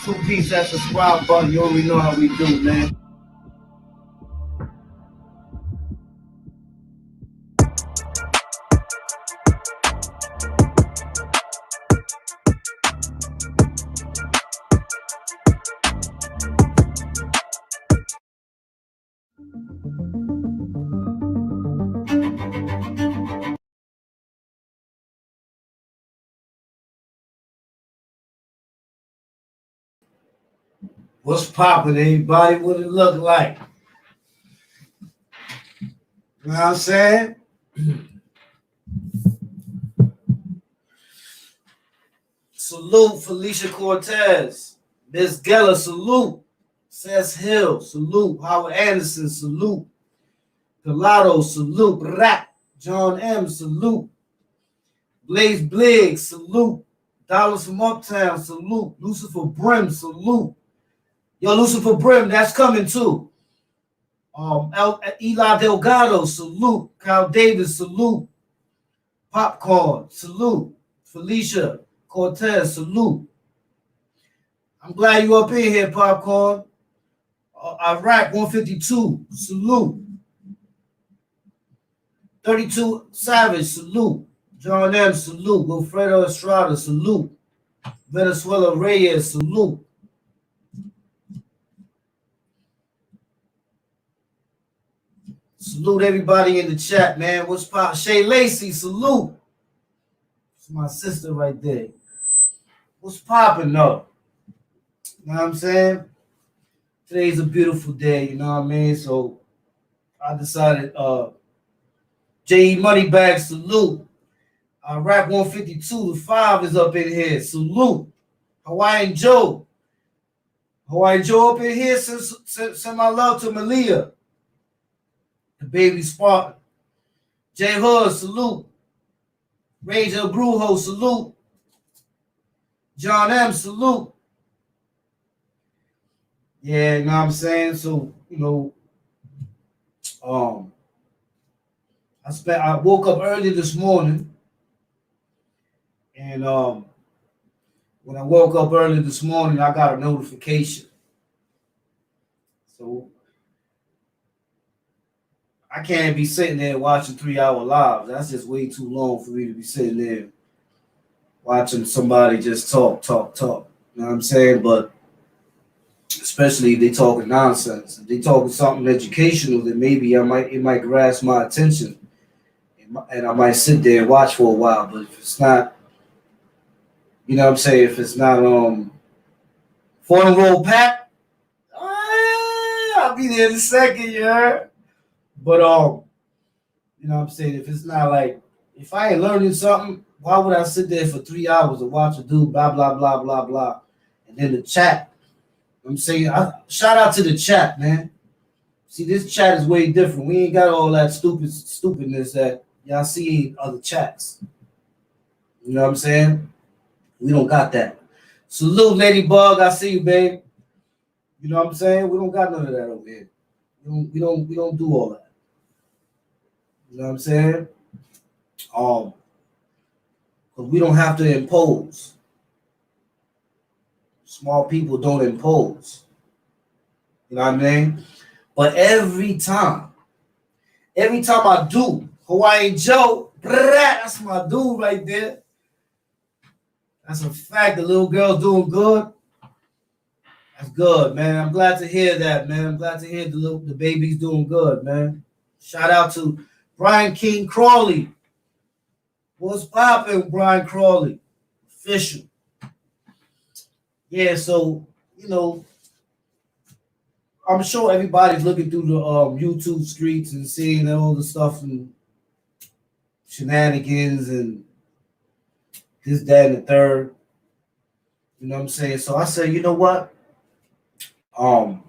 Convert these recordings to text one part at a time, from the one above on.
Two-piece, that subscribe button. You already know how we do, man. What's poppin', anybody? What it look like? You know what I'm saying? Salute Felicia Cortez. Miss Geller, salute. Seth Hill, salute. Howard Anderson, salute. Gallardo, salute. Rap. John M, salute. Blaze Bliggs, salute. Dollars from Uptown, salute. Lucifer Brim, salute. Yo, Lucifer Brim, that's coming too. Eli Delgado, salute. Kyle Davis, salute. Popcorn, salute. Felicia Cortez, salute. I'm glad you up in here, Popcorn. Iraq 152, salute. 32 Savage, salute. John M, salute. Wilfredo Estrada, salute. Venezuela Reyes, salute. Salute everybody in the chat, man. What's pop? Shay Lacey, salute. It's my sister right there. What's popping though? You know what I'm saying? Today's a beautiful day, you know what I mean? So I decided J.E. Moneybag, salute. Rap 152, the 5 is up in here. Salute. Hawaiian Joe. Hawaiian Joe up in here. Send my love to Malia. The baby Spartan. J Hood, salute. Rage El Brujo, salute. John M, salute. Yeah, you know what I'm saying? So, you know, I woke up early this morning, and when I woke up early this morning, I got a notification. So I can't be sitting there watching 3-hour lives. That's just way too long for me to be sitting there watching somebody just talk. You know what I'm saying? But especially if they talking nonsense. If they talking something educational, then maybe it might grasp my attention. And I might sit there and watch for a while. But if it's not, you know what I'm saying, if it's not for the roll pack, I'll be there in a second, you heard? But you know what I'm saying, if it's not like, if I ain't learning something, why would I sit there for 3 hours and watch a dude blah blah blah blah blah? And then the chat. I'm saying, shout out to the chat, man. See, this chat is way different. We ain't got all that stupidness that y'all see in other chats. You know what I'm saying? We don't got that. Salute, Ladybug. I see you, babe. You know what I'm saying? We don't got none of that over here. We don't do all that. You know what I'm saying? Because we don't have to impose. Small people don't impose. You know what I mean? But every time I do, Hawaiian Joe, that's my dude right there. That's a fact. The little girl doing good. That's good, man. I'm glad to hear that, man. I'm glad to hear the baby's doing good, man. Shout out to Brian King Crawley. What's poppin', Brian Crawley? Official. Yeah, so, you know, I'm sure everybody's looking through the YouTube streets and seeing all the stuff and shenanigans and this, that, and the third. You know what I'm saying? So I said, you know what? I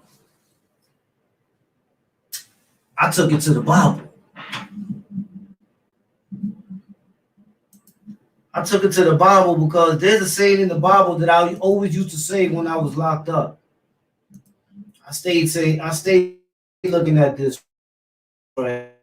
took it to the Bible. I took it to the Bible because there's a saying in the Bible that I always used to say when I was locked up. I stayed looking at this right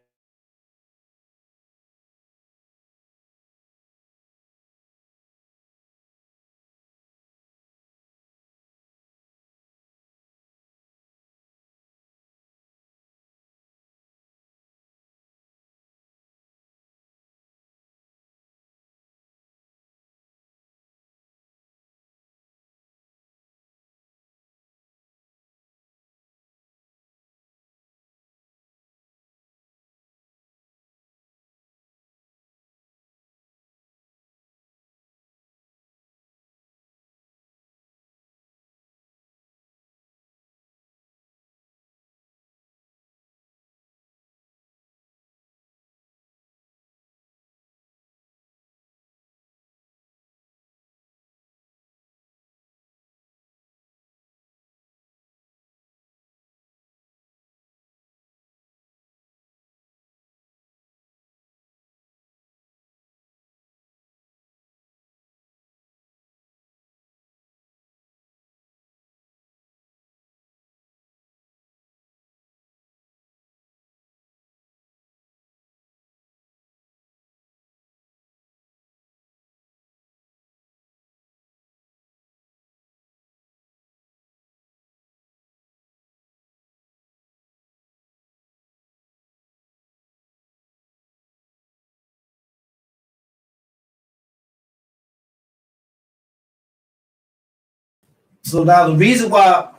So now the reason why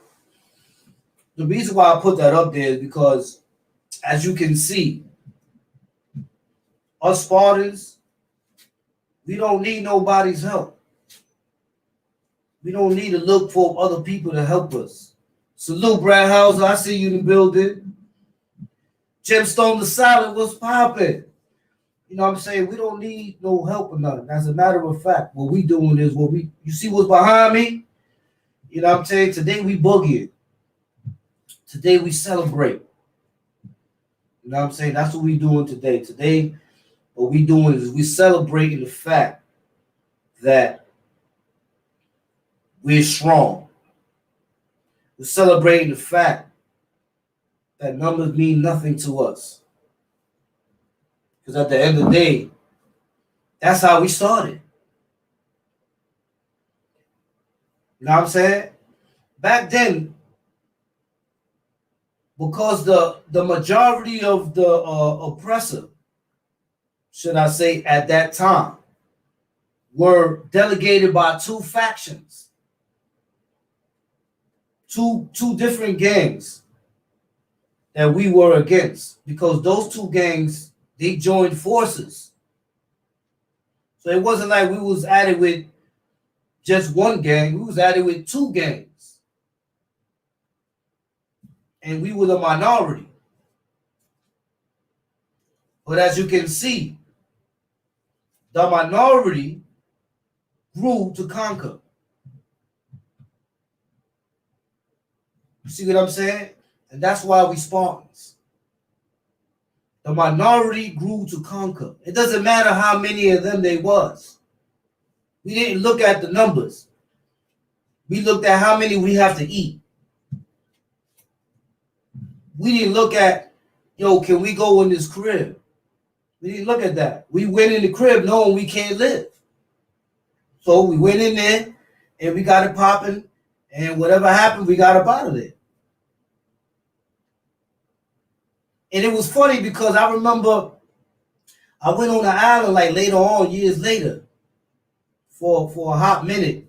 I put that up there is because, as you can see, us Spartans, we don't need nobody's help. We don't need to look for other people to help us. Salute, Brad Hauser. I see you in the building. Gemstone the Silent, what's popping? You know what I'm saying? We don't need no help or nothing. As a matter of fact, what we doing is you see what's behind me? You know what I'm saying? Today we boogie. Today we celebrate. You know what I'm saying? That's what we doing today. Today, what we doing is we celebrating the fact that we're strong. We're celebrating the fact that numbers mean nothing to us. Because at the end of the day, that's how we started. You know what I'm saying? Back then, because the majority of the oppressor, should I say, at that time, were delegated by two factions, two different gangs that we were against, because those two gangs, they joined forces. So it wasn't like we was at it with just one gang, we was at it with two gangs. And we were the minority. But as you can see, the minority grew to conquer. You see what I'm saying? And that's why we Spartans. The minority grew to conquer. It doesn't matter how many of them they was. We didn't look at the numbers. We looked at how many we have to eat. We didn't look at, can we go in this crib? We didn't look at that. We went in the crib knowing we can't live. So we went in there and we got it popping, and whatever happened, we got up out of there. And it was funny because I remember I went on the island like later on, years later, for a hot minute.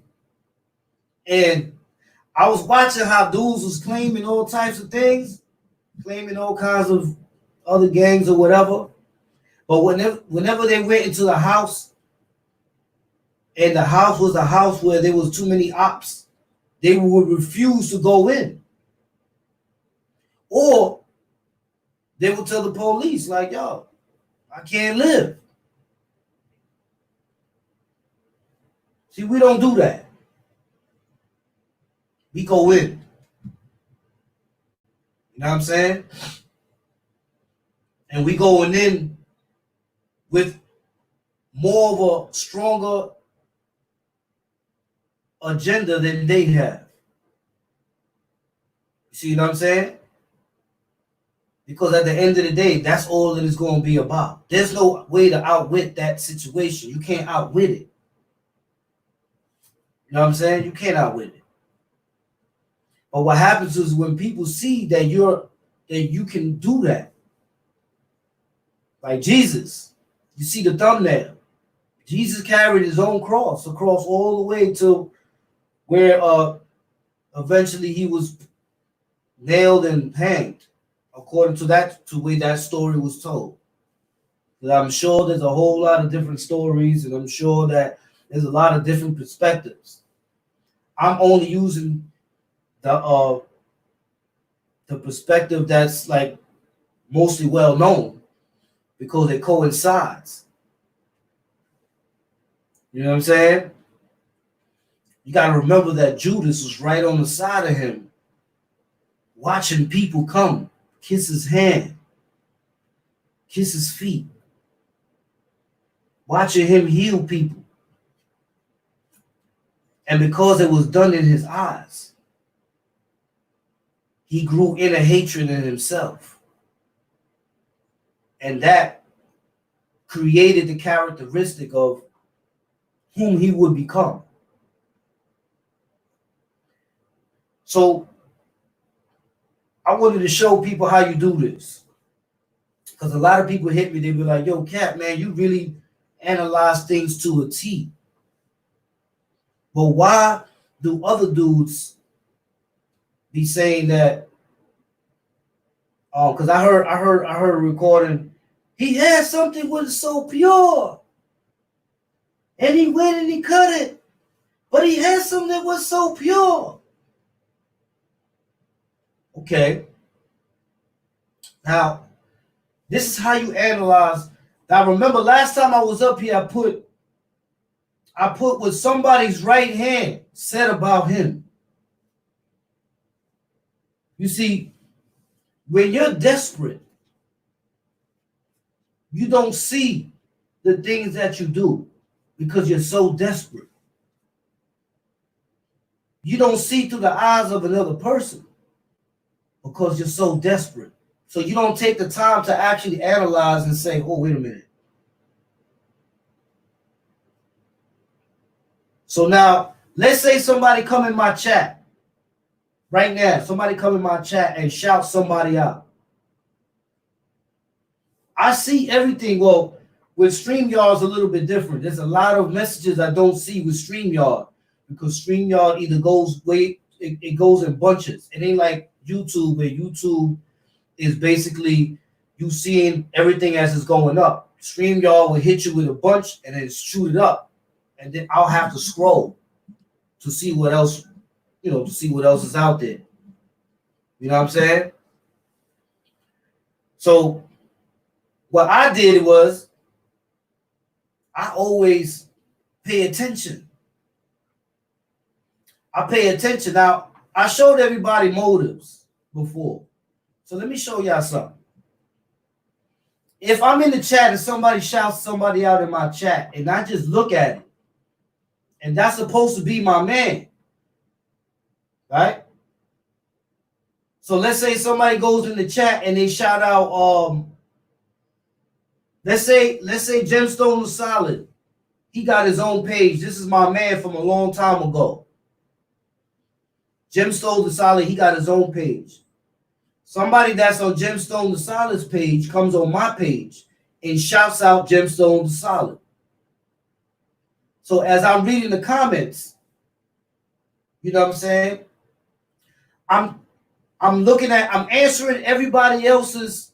And I was watching how dudes was claiming all types of things, claiming all kinds of other gangs or whatever. But whenever they went into the house, and the house was a house where there was too many ops, they would refuse to go in. Or they would tell the police, like, yo, I can't live. See, we don't do that. We go in. You know what I'm saying? And we going in with more of a stronger agenda than they have. You see what I'm saying? Because at the end of the day, that's all that it's going to be about. There's no way to outwit that situation. You can't outwit it. You know what I'm saying? You can't outwit it. But what happens is when people see that you can do that, like Jesus, you see the thumbnail. Jesus carried his own cross across all the way to where eventually he was nailed and hanged, according to the way that story was told. But I'm sure there's a whole lot of different stories, and I'm sure that there's a lot of different perspectives. I'm only using the perspective that's like mostly well known because it coincides. You know what I'm saying? You got to remember that Judas was right on the side of him, watching people come, kiss his hand, kiss his feet, watching him heal people. And because it was done in his eyes, he grew inner hatred in himself. And that created the characteristic of whom he would become. So I wanted to show people how you do this. Because a lot of people hit me, they be like, yo, Cap, man, you really analyze things to a T. But why do other dudes be saying that? Because I heard a recording. He had something was so pure, and he went and he cut it, but he had something that was so pure. Okay. Now, this is how you analyze. Now, remember last time I was up here, I put what somebody's right hand said about him. You see, when you're desperate, you don't see the things that you do because you're so desperate. You don't see through the eyes of another person because you're so desperate. So you don't take the time to actually analyze and say, oh, wait a minute. So now, let's say somebody come in my chat right now. Somebody come in my chat and shout somebody out. I see everything. Well, with StreamYard is a little bit different. There's a lot of messages I don't see with StreamYard because StreamYard either goes it goes in bunches. It ain't like YouTube, where YouTube is basically you seeing everything as it's going up. StreamYard will hit you with a bunch and then shoot it up. And then I'll have to scroll to see what else, to see what else is out there. You know what I'm saying? So what I did was I always pay attention. I pay attention. Now, I showed everybody motives before. So let me show y'all something. If I'm in the chat and somebody shouts somebody out in my chat and I just look at it, and that's supposed to be my man, right? So let's say somebody goes in the chat and they shout out, let's say Gemstone the Solid. He got his own page. This is my man from a long time ago. Gemstone the Solid, he got his own page. Somebody that's on Gemstone the Solid's page comes on my page and shouts out Gemstone the Solid. So as I'm reading the comments, you know what I'm saying? I'm answering everybody else's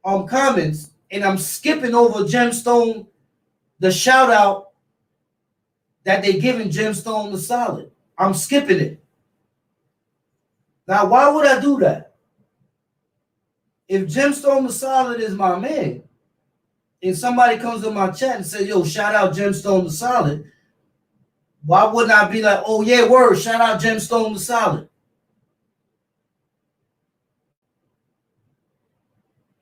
comments, and I'm skipping over Gemstone, the shout out that they giving Gemstone the Solid. I'm skipping it. Now, why would I do that? If Gemstone the Solid is my man, and somebody comes in my chat and says, yo, shout out Gemstone the Solid, why wouldn't I be like, oh, yeah, word, shout out Gemstone the Solid?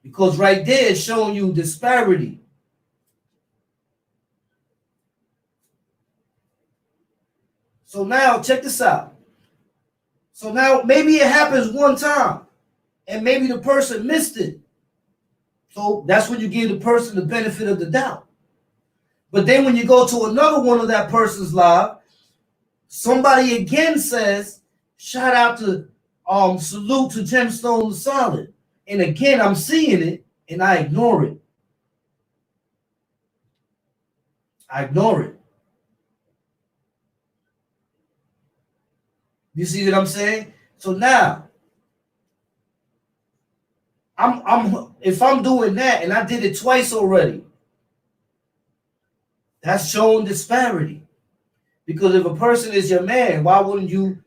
Because right there it's showing you disparity. So now, check this out. So now maybe it happens one time, and maybe the person missed it. So that's when you give the person the benefit of the doubt. But then when you go to another one of that person's live, somebody again says, shout out to, salute to Gemstone the Solid. And again, I'm seeing it and I ignore it. I ignore it. You see what I'm saying? So now, if I'm doing that, and I did it twice already, that's showing disparity. Because if a person is your man, why wouldn't you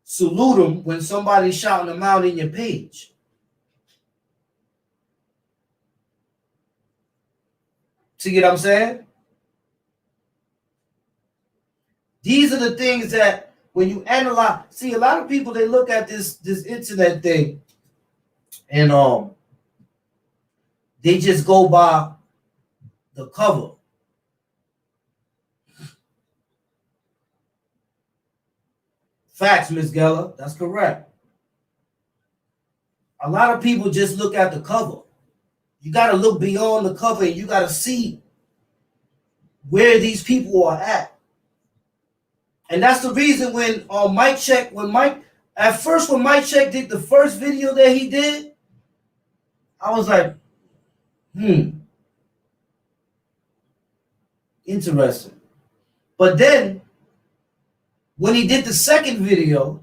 salute them when somebody's shouting them out in your page? See what I'm saying? These are the things that when you analyze, see, a lot of people, they look at this internet thing and they just go by the cover. Facts, Miss Geller, that's correct. A lot of people just look at the cover. You got to look beyond the cover and you got to see where these people are at. And that's the reason when Mike Check did the first video that he did, I was like, interesting. But then When he did the second video,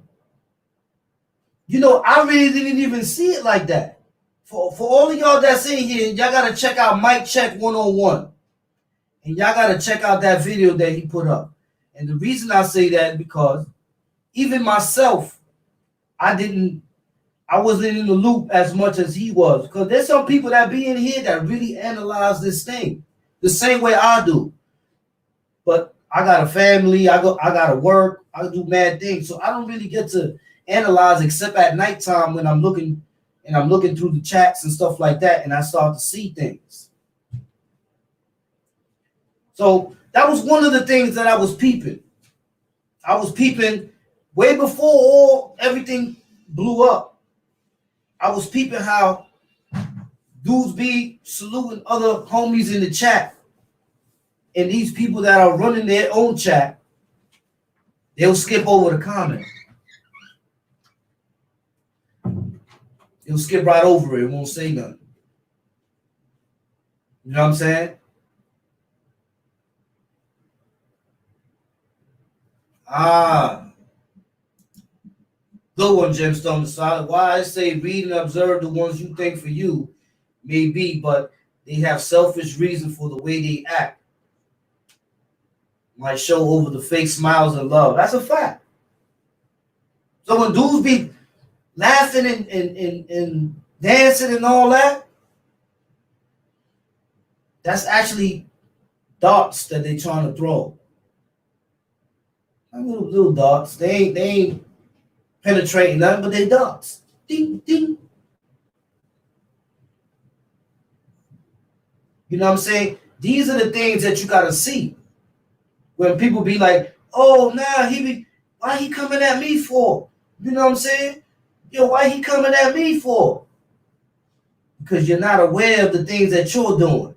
I really didn't even see it like that. For all of y'all that's in here, y'all gotta check out Mike Check 101. And y'all gotta check out that video that he put up. And the reason I say that is because even myself, I wasn't in the loop as much as he was. Because there's some people that be in here that really analyze this thing the same way I do. But I got a family, I gotta work, I do mad things. So I don't really get to analyze except at nighttime when I'm looking through the chats and stuff like that, and I start to see things. So that was one of the things that I was peeping. I was peeping way before everything blew up. I was peeping how dudes be saluting other homies in the chat, and these people that are running their own chat, they'll skip over the comment. They'll skip right over it. It won't say nothing. You know what I'm saying? Good one, Gemstone. Solid. Why I say read and observe the ones you think for you may be, but they have selfish reason for the way they act. Might show over the fake smiles and love. That's a fact. So when dudes be laughing and dancing and all that, that's actually darts that they trying to throw. Little darts. They ain't penetrating nothing, but they darts. Ding ding. You know what I'm saying? These are the things that you gotta see. When people be like, "Oh, nah, why he coming at me for?" You know what I'm saying? Yo, why he coming at me for? Because you're not aware of the things that you're doing.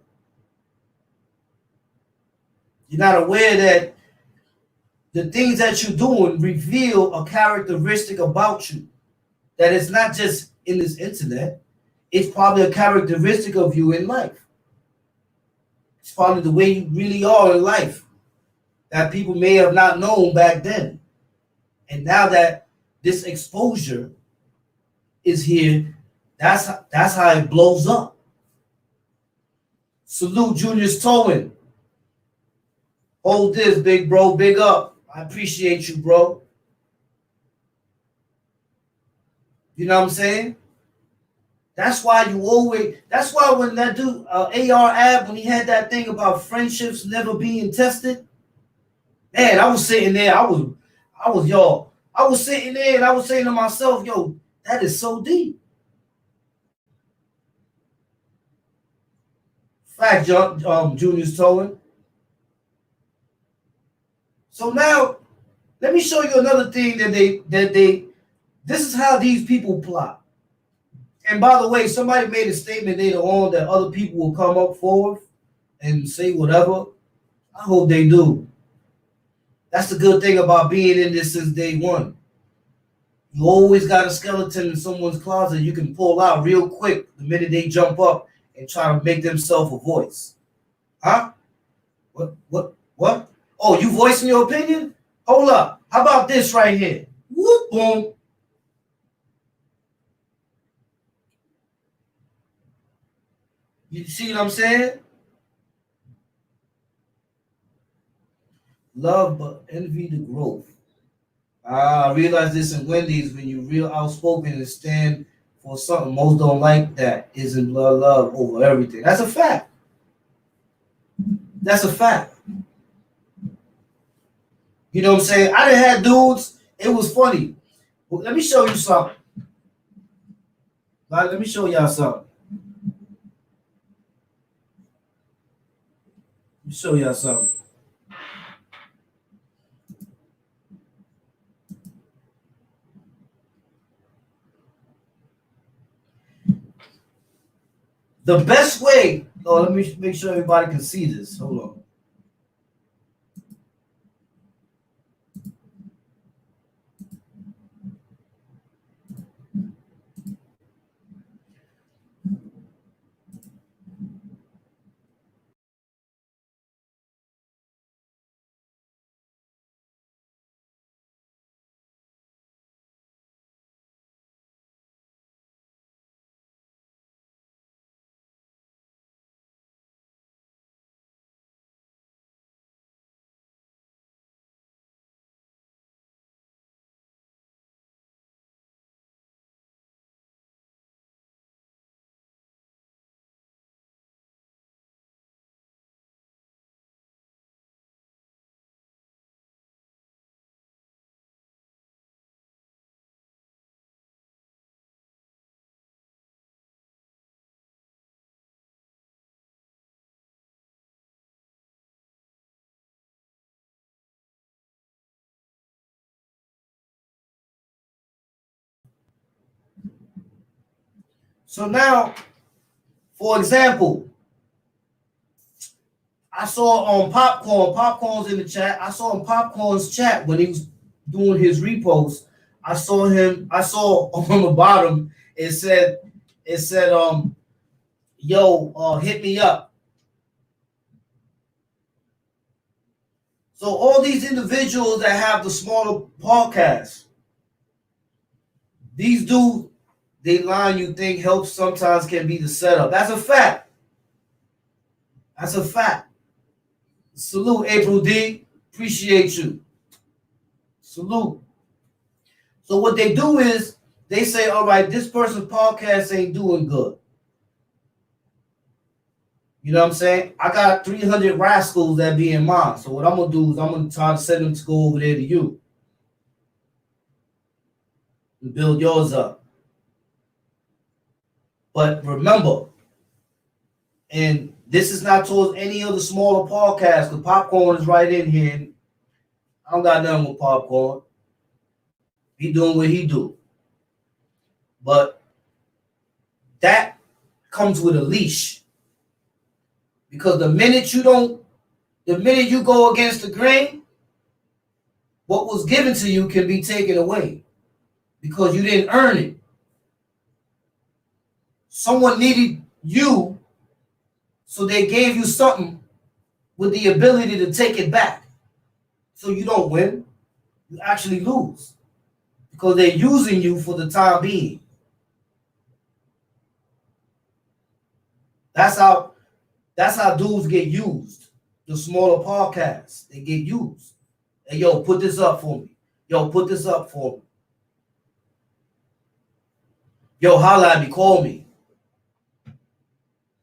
You're not aware that the things that you're doing reveal a characteristic about you that is not just in this internet. It's probably a characteristic of you in life. It's probably the way you really are in life that people may have not known back then. And now that this exposure is here, that's how it blows up. Salute Junior's Towing. Hold this, big bro, big up. I appreciate you, bro. You know what I'm saying? That's why when that dude, AR Ab, when he had that thing about friendships never being tested, man, I was sitting there, I was sitting there and I was saying to myself, yo, that is so deep. Fact, Junior's Towing. So now, let me show you another thing this is how these people plot. And by the way, somebody made a statement later on that other people will come up forward and say whatever. I hope they do. That's the good thing about being in this since day one. You always got a skeleton in someone's closet you can pull out real quick the minute they jump up and try to make themselves a voice. Huh? What? Oh, you voicing your opinion? Hold up. How about this right here? Whoop, boom. You see what I'm saying? Love but envy the growth. I realize this in Wendy's when you're real outspoken and stand for something. Most don't like that. Isn't blood love over everything. That's a fact. That's a fact. You know what I'm saying? I done had dudes. It was funny. Well, let me show you something. Let me show y'all something. Let me show y'all something. The best way. Oh, let me make sure everybody can see this. Hold on. So now, for example, I saw on Popcorn's in the chat. I saw on Popcorn's chat when he was doing his repost. I saw on the bottom, it said, yo, hit me up. So all these individuals that have the smaller podcasts, these dudes, they line you think help sometimes can be the setup. That's a fact. That's a fact. Salute, April D. Appreciate you. Salute. So what they do is they say, all right, this person's podcast ain't doing good. You know what I'm saying? I got 300 rascals that be in mine. So what I'm going to do is I'm going to try to send them to go over there to you and build yours up. But remember, and this is not towards any of the smaller podcasts, because Popcorn is right in here. And I don't got nothing with Popcorn. He doing what he do. But that comes with a leash. Because the minute you go against the grain, what was given to you can be taken away. Because you didn't earn it. Someone needed you, so they gave you something with the ability to take it back. So you don't win, you actually lose. Because they're using you for the time being. That's how dudes get used. The smaller podcasts, they get used. Hey, yo, put this up for me. Yo, put this up for me. Yo, holla at me, call me.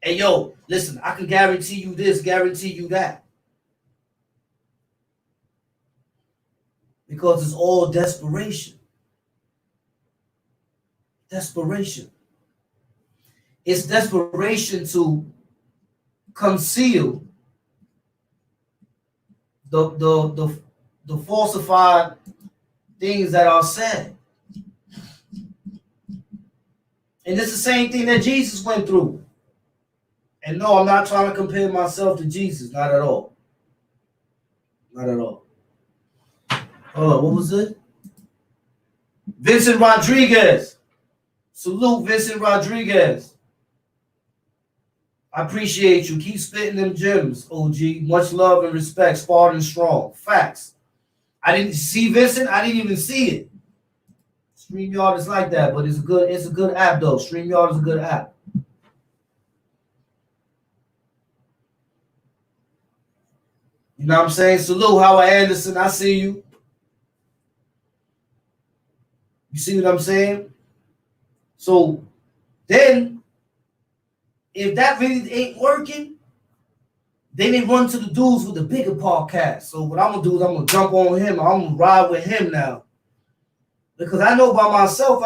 Hey, yo, listen, I can guarantee you this, guarantee you that. Because it's all desperation. Desperation. It's desperation to conceal the falsified things that are said. And it's the same thing that Jesus went through. And no, I'm not trying to compare myself to Jesus. Not at all. Not at all. Hold on, what was it? Vincent Rodriguez. Salute, Vincent Rodriguez. I appreciate you. Keep spitting them gems, OG. Much love and respect. Spartan strong. Facts. I didn't see Vincent. I didn't even see it. StreamYard is like that, but it's a good app though. StreamYard is a good app. You know what I'm saying? Salute, Howard Anderson. I see you. You see what I'm saying? So then, if that really ain't working, then they run to the dudes with the bigger podcast. So what I'm gonna do is I'm gonna jump on him. I'm gonna ride with him now, because I know by myself,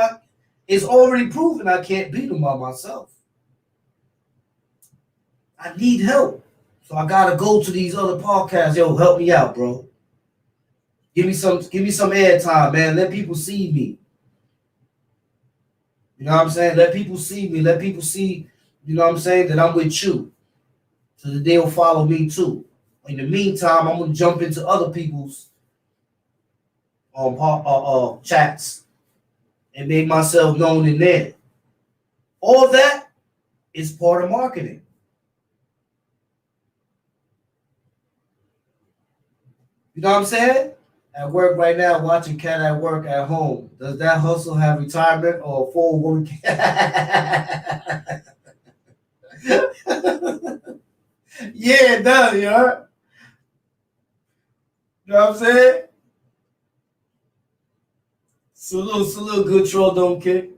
it's already proven I can't beat him by myself. I need help, so I gotta go to these other podcasts. Yo, help me out, bro. Give me some airtime, man. Let people see me. You know what I'm saying? Let people see me. Let people see, you know what I'm saying, that I'm with you. So that they'll follow me too. In the meantime, I'm going to jump into other people's chats and make myself known in there. All that is part of marketing. You know what I'm saying? At work right now, watching Cat at work at home. Does that hustle have retirement or full work? Yeah, it does, you know? You know what I'm saying? Salute, good troll don't kick.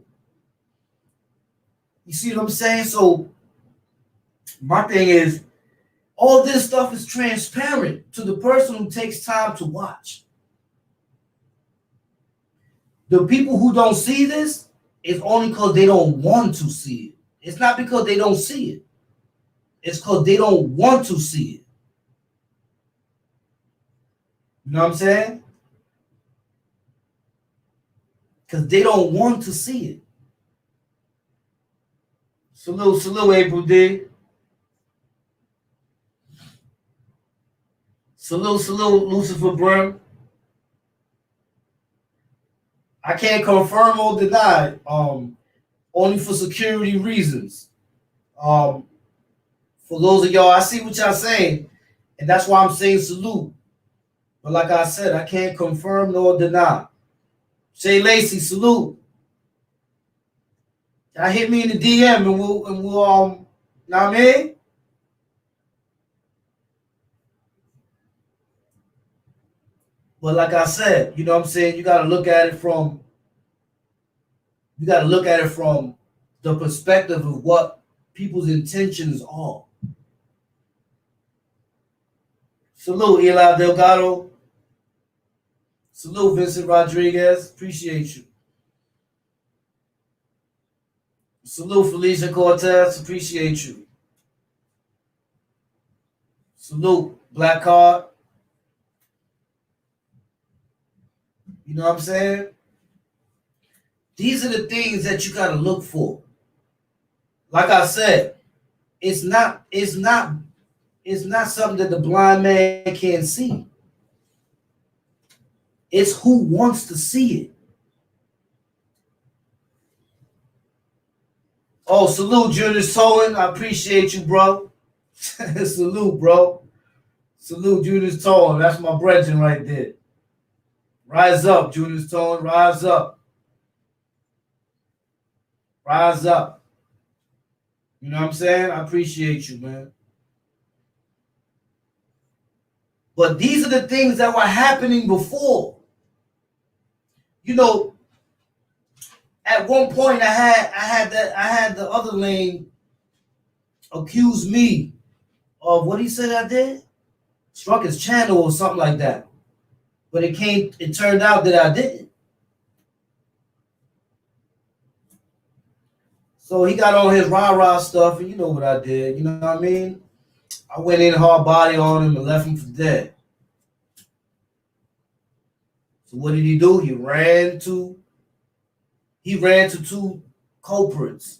You see what I'm saying? So my thing is, all this stuff is transparent to the person who takes time to watch. The people who don't see this, it's only because they don't want to see it. It's not because they don't see it. It's because they don't want to see it. You know what I'm saying? Because they don't want to see it. Salute, April D. Salute, Lucifer Brim. I can't confirm or deny. Only for security reasons. For those of y'all, I see what y'all saying, and that's why I'm saying salute. But like I said, I can't confirm nor deny. Shay Lacey, salute. Y'all hit me in the DM and we'll know what I mean? But like I said, you know what I'm saying, you gotta look at it from the perspective of what people's intentions are. Salute, Eli Delgado. Salute, Vincent Rodriguez. Appreciate you. Salute, Felicia Cortez. Appreciate you. Salute, Black Card. You know what I'm saying? These are the things that you got to look for. Like I said, it's not something that the blind man can't see. It's who wants to see it. Oh, salute, Julius Tolan. I appreciate you, bro. Salute, bro. Salute, Julius Tolan. That's my brethren right there. Rise up, Julius Tolan. Rise up. Rise up. You know what I'm saying? I appreciate you, man. But these are the things that were happening before. You know, at one point I had the other lane accuse me of what he said I did. Struck his channel or something like that. But it turned out that I didn't. So he got on his rah-rah stuff, and you know what I did. You know what I mean? I went in hard body on him and left him for dead. So what did he do? He ran to two culprits.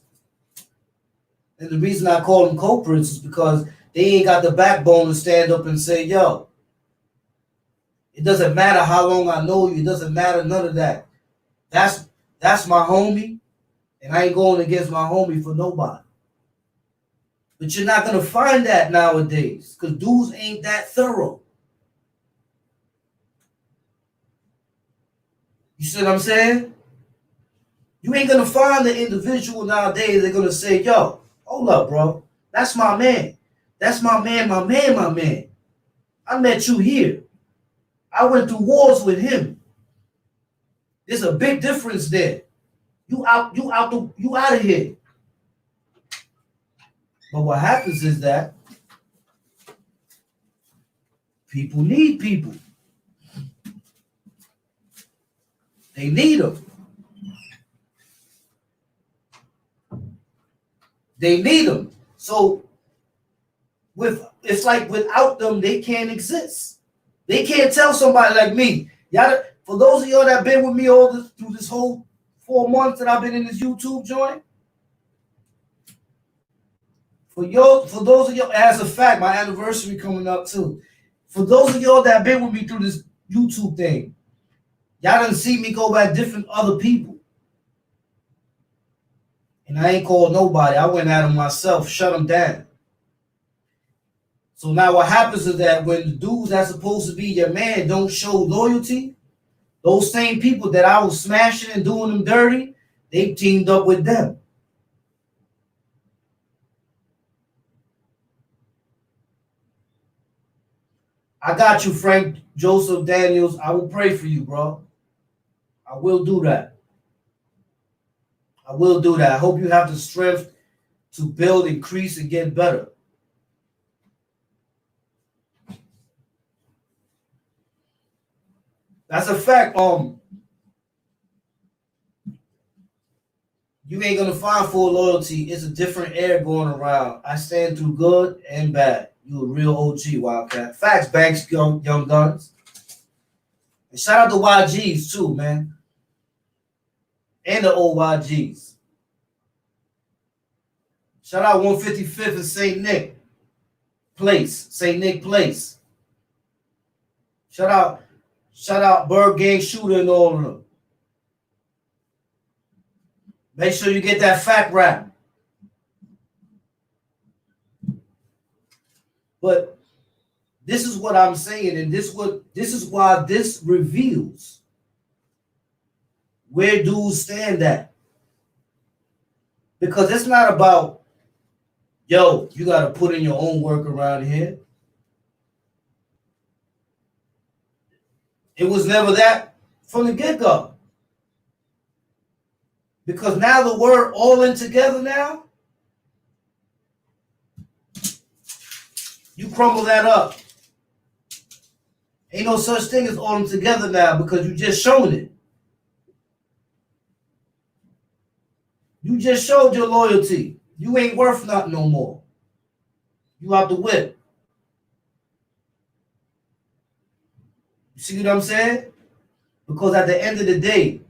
And the reason I call them culprits is because they ain't got the backbone to stand up and say, yo, it doesn't matter how long I know you. It doesn't matter none of that. That's my homie. And I ain't going against my homie for nobody. But you're not going to find that nowadays because dudes ain't that thorough. You see what I'm saying? You ain't going to find the individual nowadays that's going to say, yo, hold up, bro. That's my man. That's my man. I met you here. I went through wars with him. There's a big difference there. You out of here. But what happens is that people need people. They need them. They need them. So it's like without them, they can't exist. They can't tell somebody like me. Y'all, for those of y'all that been with me through this whole 4 months that I've been in this YouTube joint, for those of y'all, as a fact, my anniversary coming up too. For those of y'all that been with me through this YouTube thing, y'all done see me go by different other people. And I ain't called nobody. I went at them myself, shut them down. So now what happens is that when the dudes that's supposed to be your man don't show loyalty, those same people that I was smashing and doing them dirty, they teamed up with them. I got you, Frank Joseph Daniels. I will pray for you, bro. I will do that. I will do that. I hope you have the strength to build, increase, and get better. That's a fact. You ain't gonna find full loyalty. It's a different air going around. I stand through good and bad. You a real OG, Wildcat. Facts, Banks, young guns. And shout out to YGs too, man. And the old YGs. Shout out 155th and St. Nick Place. St. Nick Place. Shout out Bird Gang Shooter and all of them. Make sure you get that fact rap. But this is what I'm saying, and this is why this reveals where dudes stand at. Because it's not about, yo, you got to put in your own work around here. It was never that from the get-go. Because now the word all in together now, you crumble that up. Ain't no such thing as all in together now because you just shown it. You just showed your loyalty. You ain't worth nothing no more. You out the whip. You see what I'm saying? Because at the end of the day,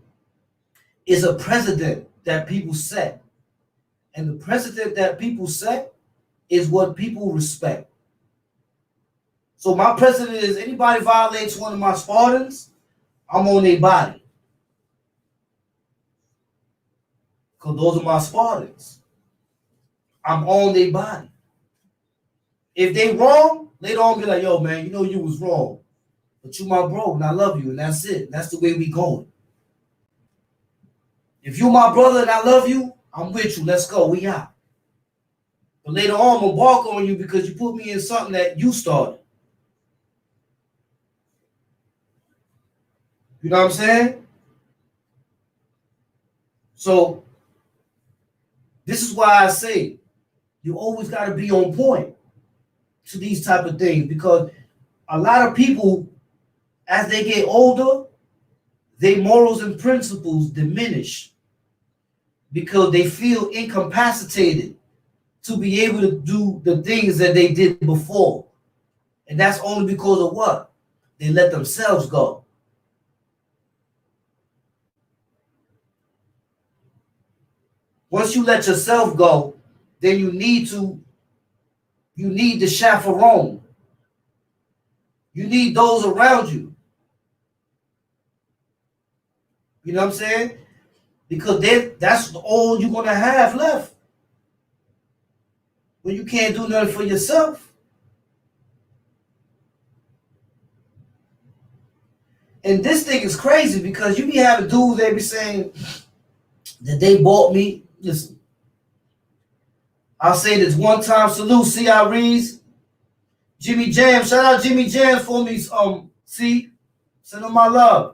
it's a precedent that people set. And the precedent that people set is what people respect. So my precedent is anybody violates one of my Spartans, I'm on their body. Because those are my Spartans. I'm on their body. If they wrong, later on be like, yo, man, you know you was wrong. But you my bro, and I love you, and that's it. That's the way we going. If you my brother and I love you, I'm with you. Let's go. We out. But later on, I'm going to bark on you because you put me in something that you started. You know what I'm saying? So, this is why I say you always got to be on point to these type of things because a lot of people, as they get older, their morals and principles diminish because they feel incapacitated to be able to do the things that they did before. And that's only because of what? They let themselves go. Once you let yourself go, then you need the chaperone. You need those around you. You know what I'm saying? Because that's all you're going to have left. When you can't do nothing for yourself. And this thing is crazy because you be having dudes, they be saying that they bought me. Listen, I'll say this one time. Salute, C.I. Reeves. Jimmy Jam. Shout out Jimmy Jam for me. See? Send him my love.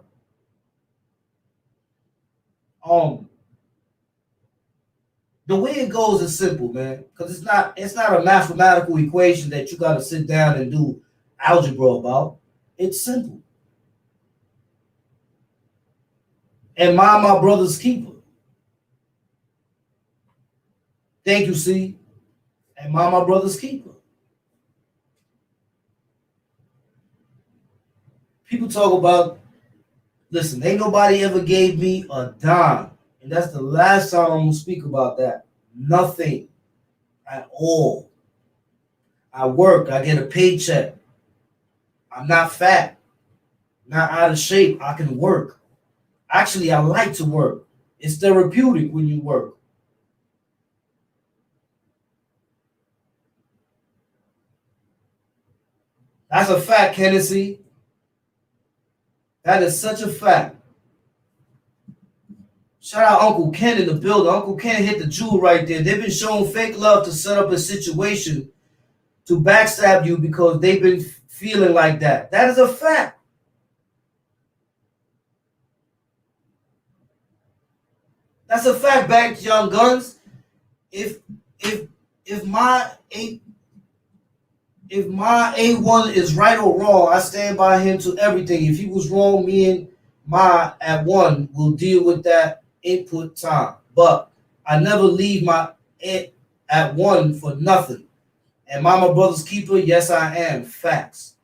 The way it goes is simple, man. Because it's not a mathematical equation that you got to sit down and do algebra about. It's simple. And my brother's keeper. Thank you, C. And my brother's keeper. People talk about, listen, ain't nobody ever gave me a dime. And that's the last time I'm going to speak about that. Nothing at all. I work. I get a paycheck. I'm not fat. Not out of shape. I can work. Actually, I like to work. It's therapeutic when you work. That's a fact, Hennessy. That is such a fact. Shout out Uncle Ken in the building. Uncle Ken hit the jewel right there. They've been showing fake love to set up a situation to backstab you because they've been feeling like that. That is a fact. That's a fact, back Young Guns. If my A1 is right or wrong, I stand by him to everything. If he was wrong, me and my at one will deal with that input time. But I never leave my at one for nothing. Am I my brother's keeper? Yes, I am. Facts.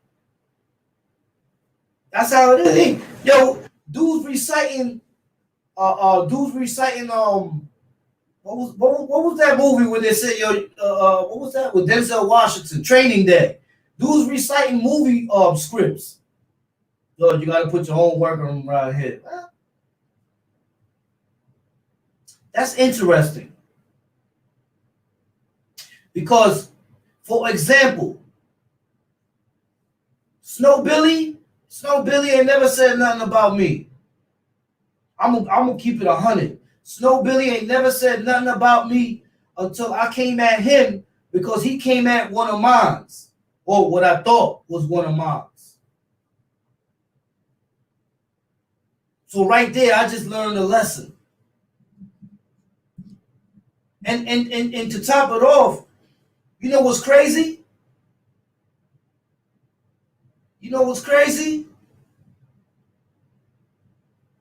That's how it is. Yo, dudes reciting What was that movie where they said what was that with Denzel Washington? Training Day. Dudes reciting movie scripts. Yo, you got to put your own work on right here. Well, that's interesting because, for example, Snow Billy ain't never said nothing about me. I'm gonna keep it 100. Snow Billy ain't never said nothing about me until I came at him because he came at one of mine, or what I thought was one of mine. So right there, I just learned a lesson. And to top it off, you know what's crazy? You know what's crazy?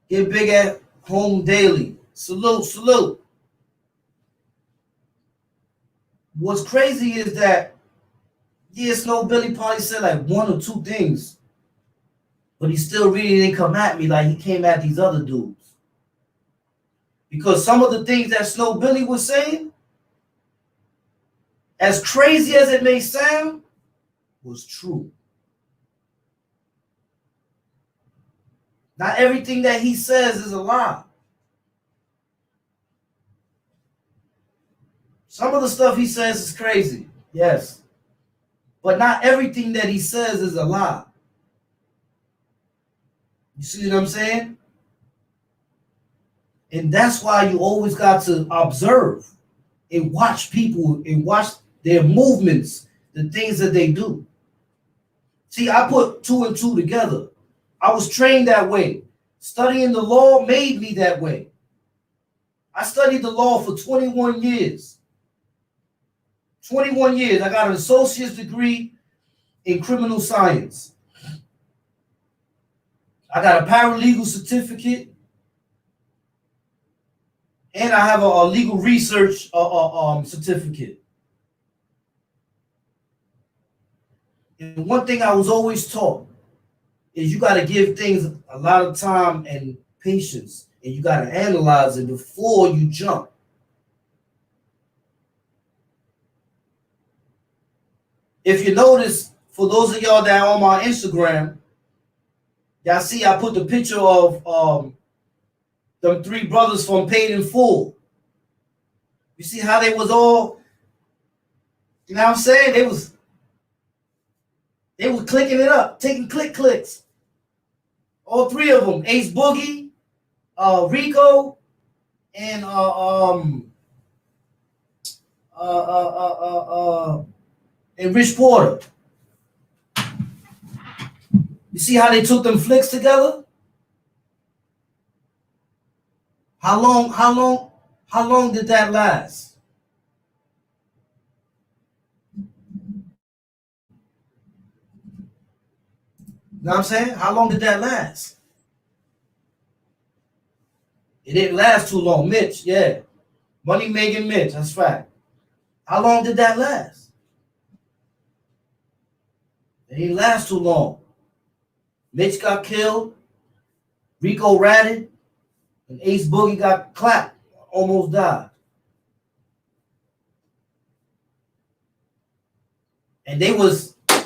Get big at home daily. Salute, salute. What's crazy is that, yeah, Snow Billy probably said like one or two things, but he still really didn't come at me like he came at these other dudes. Because some of the things that Snow Billy was saying, as crazy as it may sound, was true. Not everything that he says is a lie. Some of the stuff he says is crazy, yes. But not everything that he says is a lie. You see what I'm saying? And that's why you always got to observe and watch people and watch their movements, the things that they do. See, I put two and two together. I was trained that way. Studying the law made me that way. I studied the law for 21 years. 21 years. I got an associate's degree in criminal science. I got a paralegal certificate. And I have a legal research certificate. And one thing I was always taught is you got to give things a lot of time and patience, and you got to analyze it before you jump. If you notice, for those of y'all that are on my Instagram, y'all see I put the picture of them three brothers from Paid in Full. You see how they was all, you know what I'm saying? They were clicking it up, taking clicks. All three of them, Ace Boogie, Rico, and and Rich Porter. You see how they took them flicks together? How long did that last? You know what I'm saying? How long did that last? It didn't last too long. Mitch, yeah. Money making Mitch, that's fact. How long did that last? It didn't last too long. Mitch got killed. Rico ratted. And Ace Boogie got clapped. Almost died. And they was, you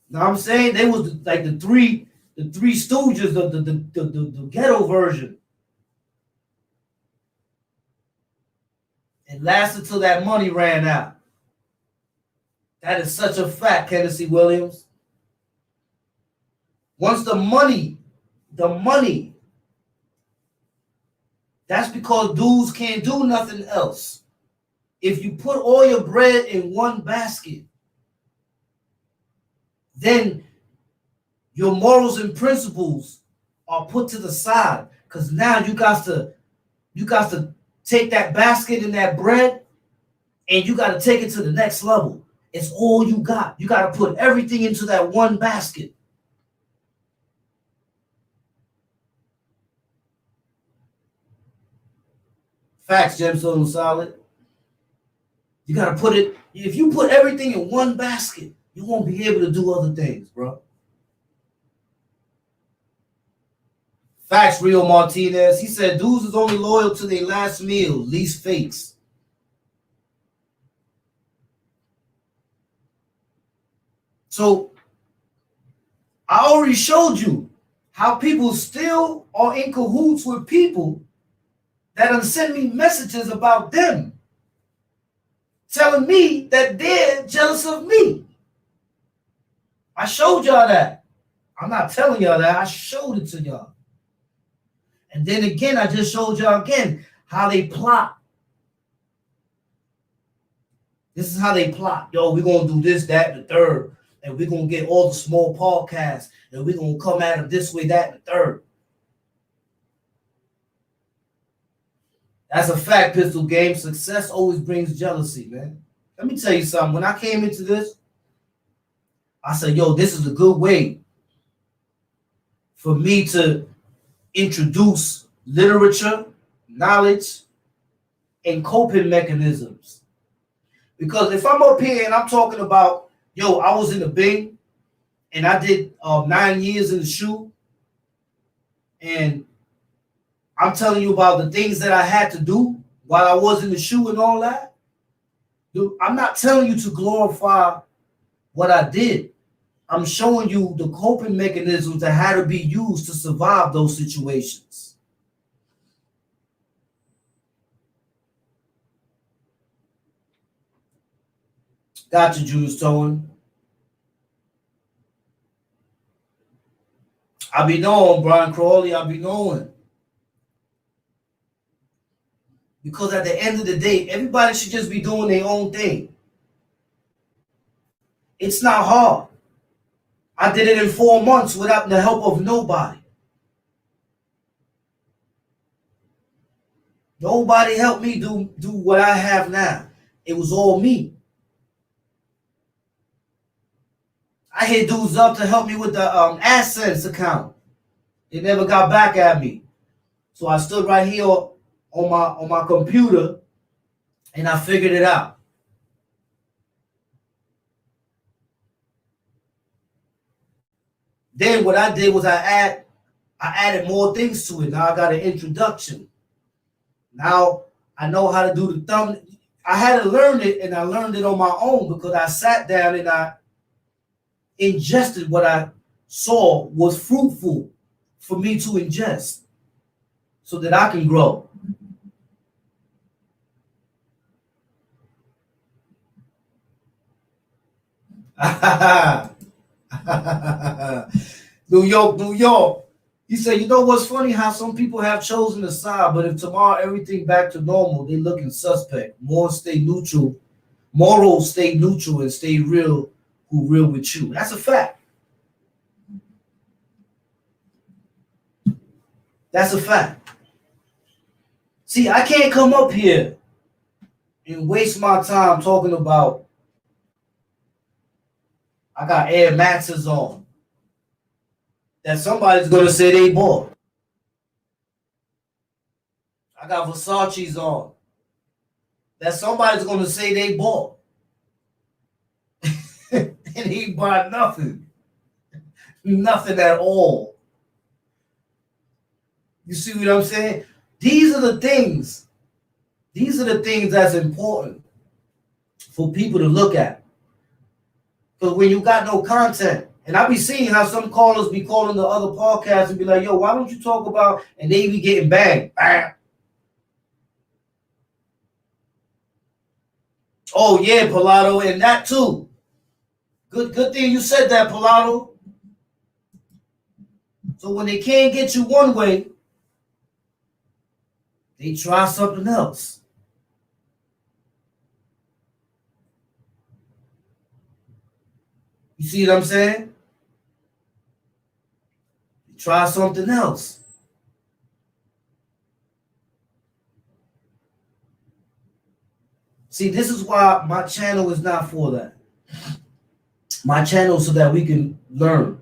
know what I'm saying? They was like the three stooges, the ghetto version. It lasted till that money ran out. That is such a fact, Tennessee Williams. Once the money, that's because dudes can't do nothing else. If you put all your bread in one basket, then your morals and principles are put to the side, because now you got to take that basket and that bread and you got to take it to the next level. It's all you got. You got to put everything into that one basket. Facts, Gemstone Solid. You got to put it, if you put everything in one basket, you won't be able to do other things, bro. Facts, Rio Martinez. He said dudes is only loyal to their last meal, least fakes. So I already showed you how people still are in cahoots with people that have sent me messages about them, telling me that they're jealous of me. I showed y'all that. I'm not telling y'all that. I showed it to y'all. And then again, I just showed y'all again how they plot. This is how they plot. Yo, we're going to do this, that, and the third. And we're going to get all the small podcasts. And we're going to come at them this way, that, and the third. That's a fact, Pistol Game. Success always brings jealousy, man. Let me tell you something. When I came into this, I said, yo, this is a good way for me to introduce literature, knowledge, and coping mechanisms. Because if I'm up here and I'm talking about, yo, I was in the Bing and I did 9 years in the SHU, and I'm telling you about the things that I had to do while I was in the SHU and all that, dude, I'm not telling you to glorify what I did. I'm showing you the coping mechanisms that had to be used to survive those situations. Gotcha, Julius Tone. I be knowing, Brian Crawley, I be knowing. Because at the end of the day, everybody should just be doing their own thing. It's not hard. I did it in 4 months without the help of nobody. Nobody helped me do what I have now. It was all me. I hit dudes up to help me with the AdSense account. They never got back at me. So I stood right here on my computer and I figured it out. Then what I did was I added more things to it. Now I got an introduction. Now I know how to do the thumb. I had to learn it, and I learned it on my own because I sat down and I ingested what I saw was fruitful for me to ingest so that I can grow. New York, New York. He said, you know what's funny? How some people have chosen a side, but if tomorrow everything back to normal, they looking suspect. Morals stay neutral and stay real who real with you. That's a fact. That's a fact. See, I can't come up here and waste my time talking about I got Air Maxes on that somebody's gonna say they bought. I got Versace's on that somebody's gonna say they bought. And he bought nothing. Nothing at all. You see what I'm saying? These are the things that's important for people to look at. Because when you got no content, and I be seeing how some callers be calling the other podcasts and be like, yo, why don't you talk about, and they be getting banged. Bam. Oh yeah, Pilato, and that too. Good thing you said that, Pilato. So when they can't get you one way, they try something else. You see what I'm saying? They try something else. See, this is why my channel is not for that. My channel is so that we can learn.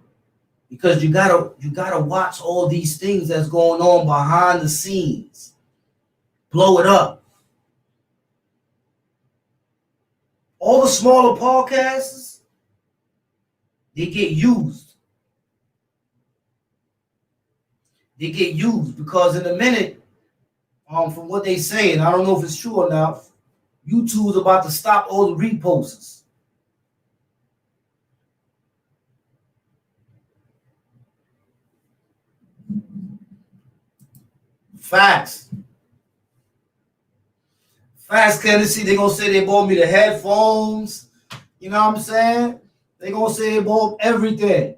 Because you gotta watch all these things that's going on behind the scenes. Blow it up. All the smaller podcasts, they get used. They get used because in a minute, from what they saying, I don't know if it's true or not, YouTube is about to stop all the reposts. Facts. Facts, Kennedy. They gonna say they bought me the headphones. You know what I'm saying? They gonna say they bought everything.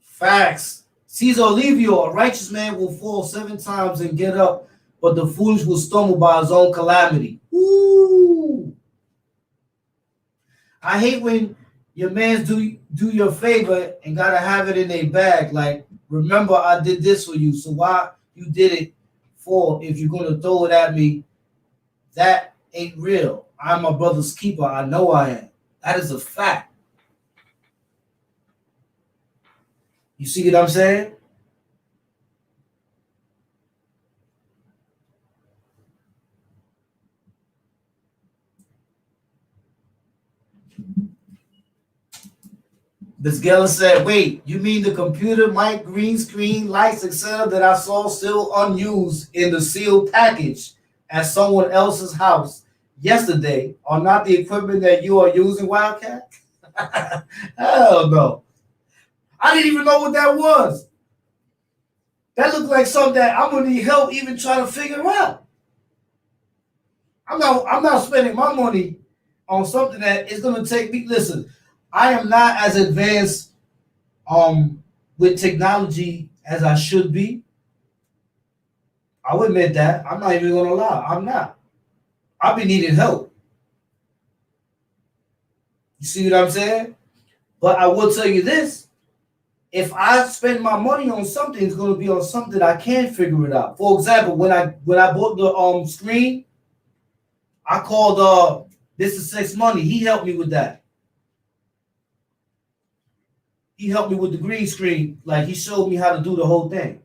Facts. Caesar Livio, a righteous man will fall 7 times and get up, but the foolish will stumble by his own calamity. Ooh. I hate when your mans do your favor and gotta have it in a bag. Like, remember I did this for you, so why you did it for? If you're gonna throw it at me, that ain't real. I'm my brother's keeper. I know I am. That is a fact. You see what I'm saying? Miss Geller said, wait, you mean the computer, mic, green screen, lights, etc. that I saw still unused in the sealed package at someone else's house yesterday are not the equipment that you are using, Wildcat? Hell no. I didn't even know what that was. That looked like something that I'm gonna need help even trying to figure out. I'm not spending my money on something that is gonna take me. Listen, I am not as advanced with technology as I should be. I will admit that. I'm not even gonna lie. I'm not. I'll be needing help. You see what I'm saying? But I will tell you this. If I spend my money on something, it's going to be on something I can figure it out. For example, when I bought the screen, I called This Is Sex Money. He helped me with that. He helped me with the green screen. Like, he showed me how to do the whole thing.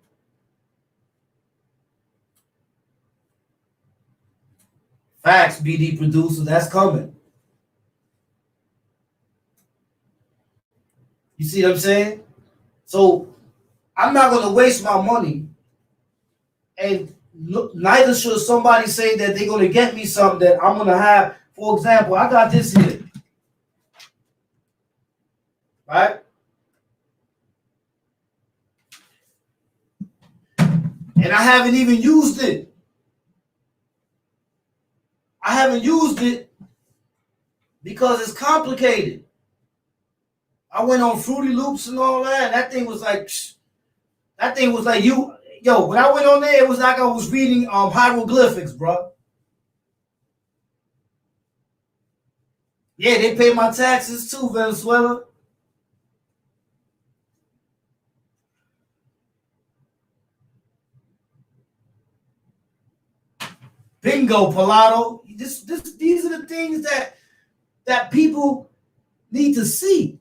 Facts, BD producer, that's coming. You see what I'm saying? So I'm not going to waste my money, and neither should somebody say that they're going to get me something that I'm going to have. For example, I got this here, right? And I haven't even used it. I haven't used it because it's complicated. I went on Fruity Loops and all that, and that thing was like when I went on there, it was like I was reading hieroglyphics, bro. Yeah, they pay my taxes too, Venezuela. Bingo, Palato. These are the things that people need to see.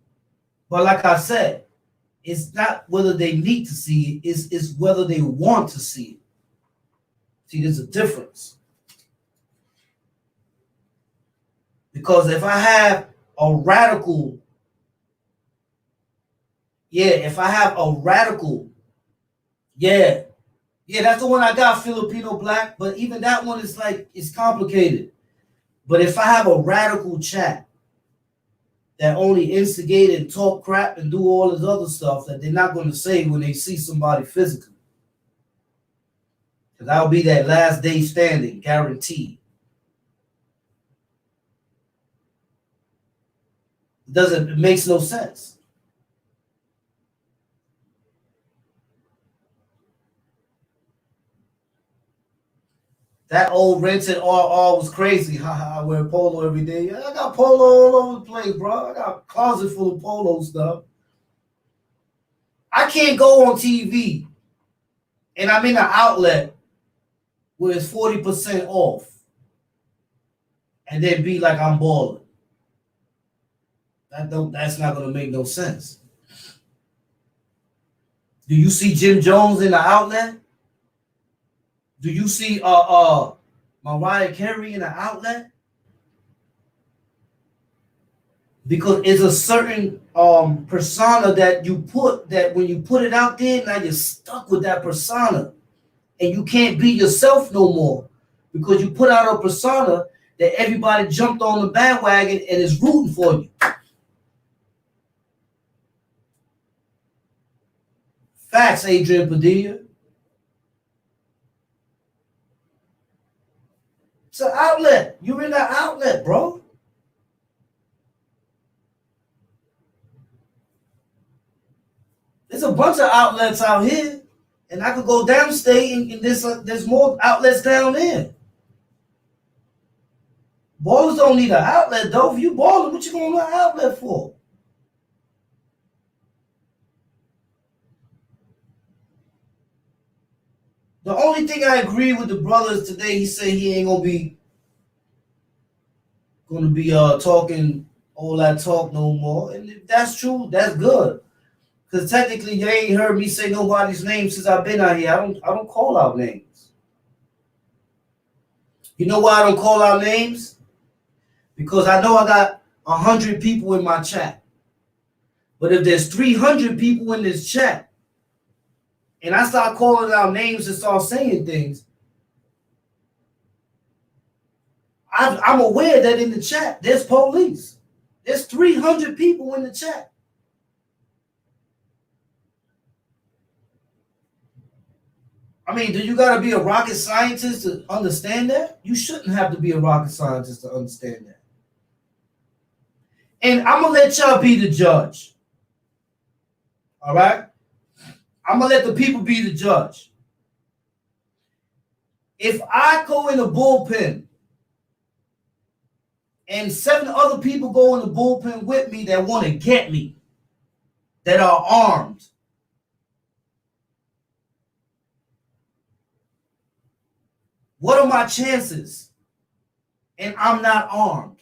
But like I said, it's not whether they need to see it, it's whether they want to see it. See, there's a difference. Because if I have a radical, yeah, that's the one I got, Filipino black, but even that one is like, it's complicated. But if I have a radical chat that only instigate and talk crap and do all this other stuff that they're not going to say when they see somebody physically. Because I'll be that last day standing, guaranteed. It makes no sense. That old rented RR was crazy. I wear polo every day. I got polo all over the place, bro. I got a closet full of polo stuff. I can't go on TV and I'm in an outlet where it's 40% off and then be like I'm balling. That's not gonna make no sense. Do you see Jim Jones in the outlet? Do you see Mariah Carey in the outlet? Because it's a certain persona that you put, that when you put it out there, now you're stuck with that persona. And you can't be yourself no more. Because you put out a persona that everybody jumped on the bandwagon and is rooting for you. Facts, Adrian Padilla. It's an outlet. You're in that outlet, bro. There's a bunch of outlets out here, and I could go downstate, and there's more outlets down there. Ballers don't need an outlet, though. If you balling, what you going to an outlet for? The only thing I agree with the brothers today, he said he ain't gonna be talking all that talk no more. And if that's true, that's good. Because technically you ain't heard me say nobody's name since I've been out here. I don't call out names. You know why I don't call out names? Because I know I got 100 people in my chat. But if there's 300 people in this chat, and I start calling out names and start saying things, I'm aware that in the chat, there's police. There's 300 people in the chat. I mean, do you got to be a rocket scientist to understand that? You shouldn't have to be a rocket scientist to understand that. And I'm going to let y'all be the judge. All right? I'm going to let the people be the judge. If I go in the bullpen and 7 other people go in the bullpen with me that want to get me, that are armed, what are my chances? And I'm not armed.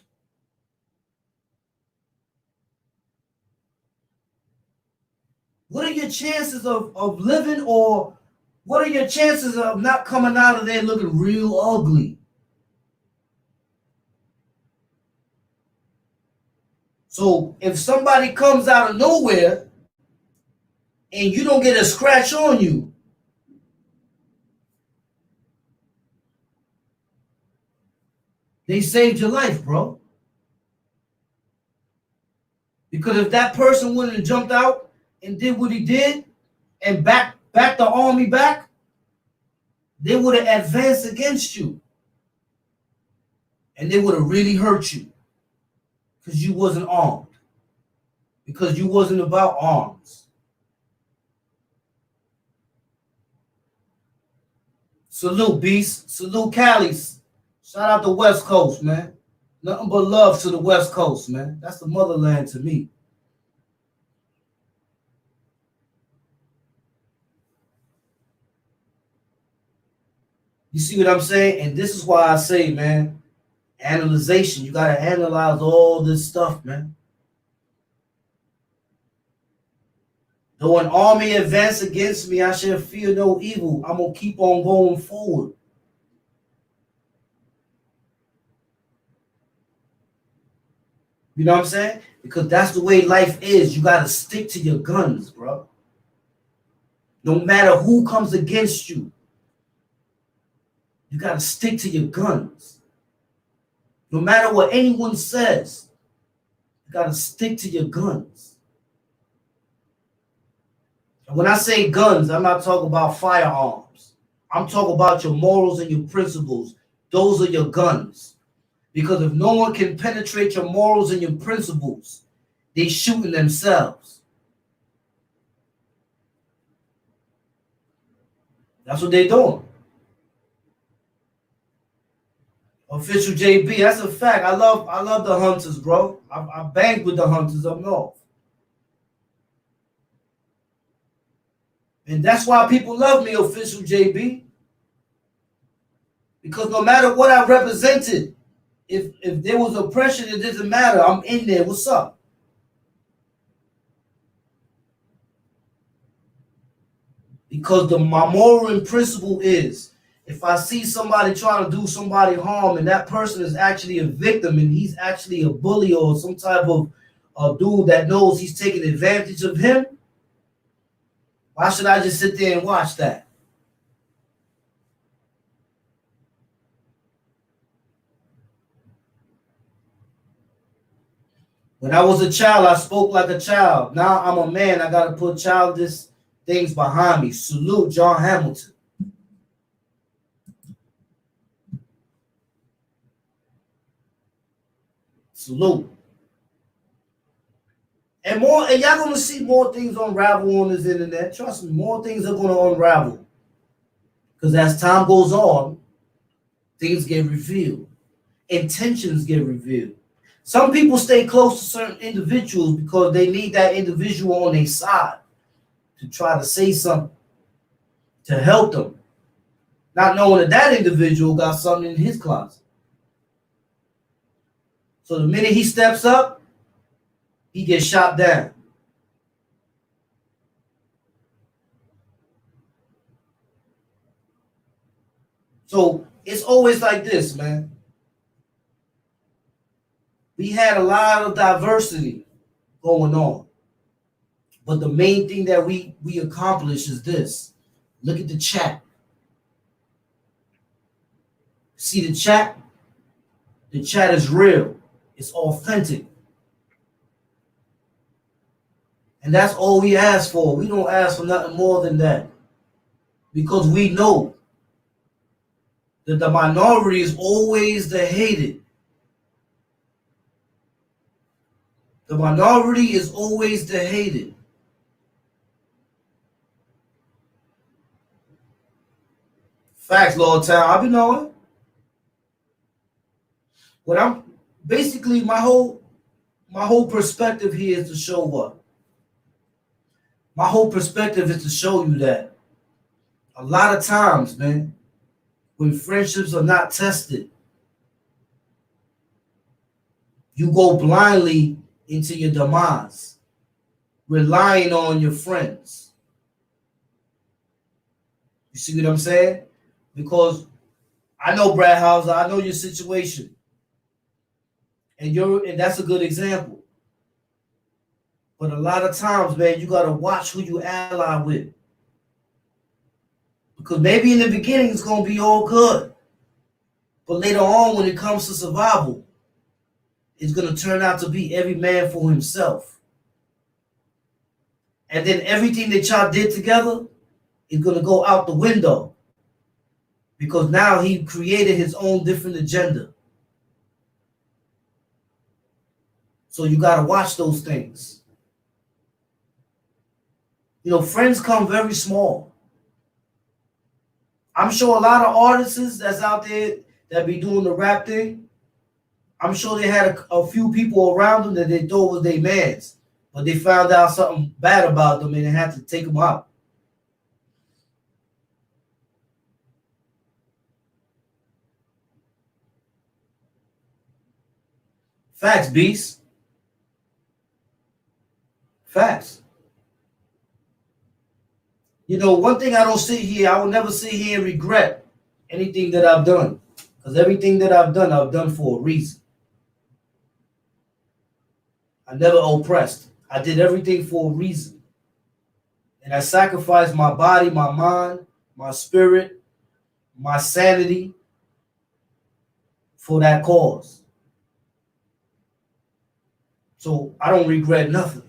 What are your chances of living, or what are your chances of not coming out of there looking real ugly? So if somebody comes out of nowhere and you don't get a scratch on you, they saved your life, bro. Because if that person wouldn't have jumped out and did what he did and back the army back, they would have advanced against you. And they would have really hurt you because you wasn't armed. Because you wasn't about arms. Salute, Beast. Salute, Callies. Shout out to West Coast, man. Nothing but love to the West Coast, man. That's the motherland to me. You see what I'm saying? And this is why I say, man, analyzation. You got to analyze all this stuff, man. Though an army advance against me, I shall fear no evil. I'm going to keep on going forward. You know what I'm saying? Because that's the way life is. You got to stick to your guns, bro. No matter who comes against you, you got to stick to your guns. No matter what anyone says, you got to stick to your guns. And when I say guns, I'm not talking about firearms. I'm talking about your morals and your principles. Those are your guns. Because if no one can penetrate your morals and your principles, they shooting themselves. That's what they're doing. Official JB, that's a fact. I love the Hunters, bro. I banged with the Hunters up north. And that's why people love me, Official JB. Because no matter what I represented, if there was oppression, it doesn't matter. I'm in there. What's up? Because my moral and principle is, if I see somebody trying to do somebody harm and that person is actually a victim and he's actually a bully or some type of dude that knows he's taking advantage of him, why should I just sit there and watch that? When I was a child, I spoke like a child. Now I'm a man. I got to put childish things behind me. Salute John Hamilton. Salute. And y'all gonna see more things unravel on this internet. Trust me, more things are gonna unravel. Because as time goes on, things get revealed. Intentions get revealed. Some people stay close to certain individuals because they need that individual on their side to try to say something, to help them. Not knowing that that individual got something in his closet. So the minute he steps up, he gets shot down. So it's always like this, man. We had a lot of diversity going on. But the main thing that we accomplish is this. Look at the chat. See the chat? The chat is real. It's authentic. And that's all we ask for. We don't ask for nothing more than that. Because we know that the minority is always the hated. The minority is always the hated. Facts, Lord Town. I be knowing. What I'm basically my whole perspective here is to show what? My whole perspective is to show you that a lot of times, man, when friendships are not tested, you go blindly into your demise, relying on your friends. You see what I'm saying? Because I know Brad Hauser, I know your situation. And that's a good example. But a lot of times, man, you gotta watch who you ally with. Because maybe in the beginning it's gonna be all good. But later on, when it comes to survival, it's gonna turn out to be every man for himself. And then everything that y'all did together is gonna go out the window. Because now he created his own different agenda. So you gotta watch those things. You know, friends come very small. I'm sure a lot of artists that's out there that be doing the rap thing, I'm sure they had a few people around them that they thought was their mans, but they found out something bad about them and they had to take them out. Facts, Beast. Facts. You know, one thing I don't sit here, I will never sit here and regret anything that I've done. Because everything that I've done for a reason. I never oppressed. I did everything for a reason. And I sacrificed my body, my mind, my spirit, my sanity for that cause. So I don't regret nothing.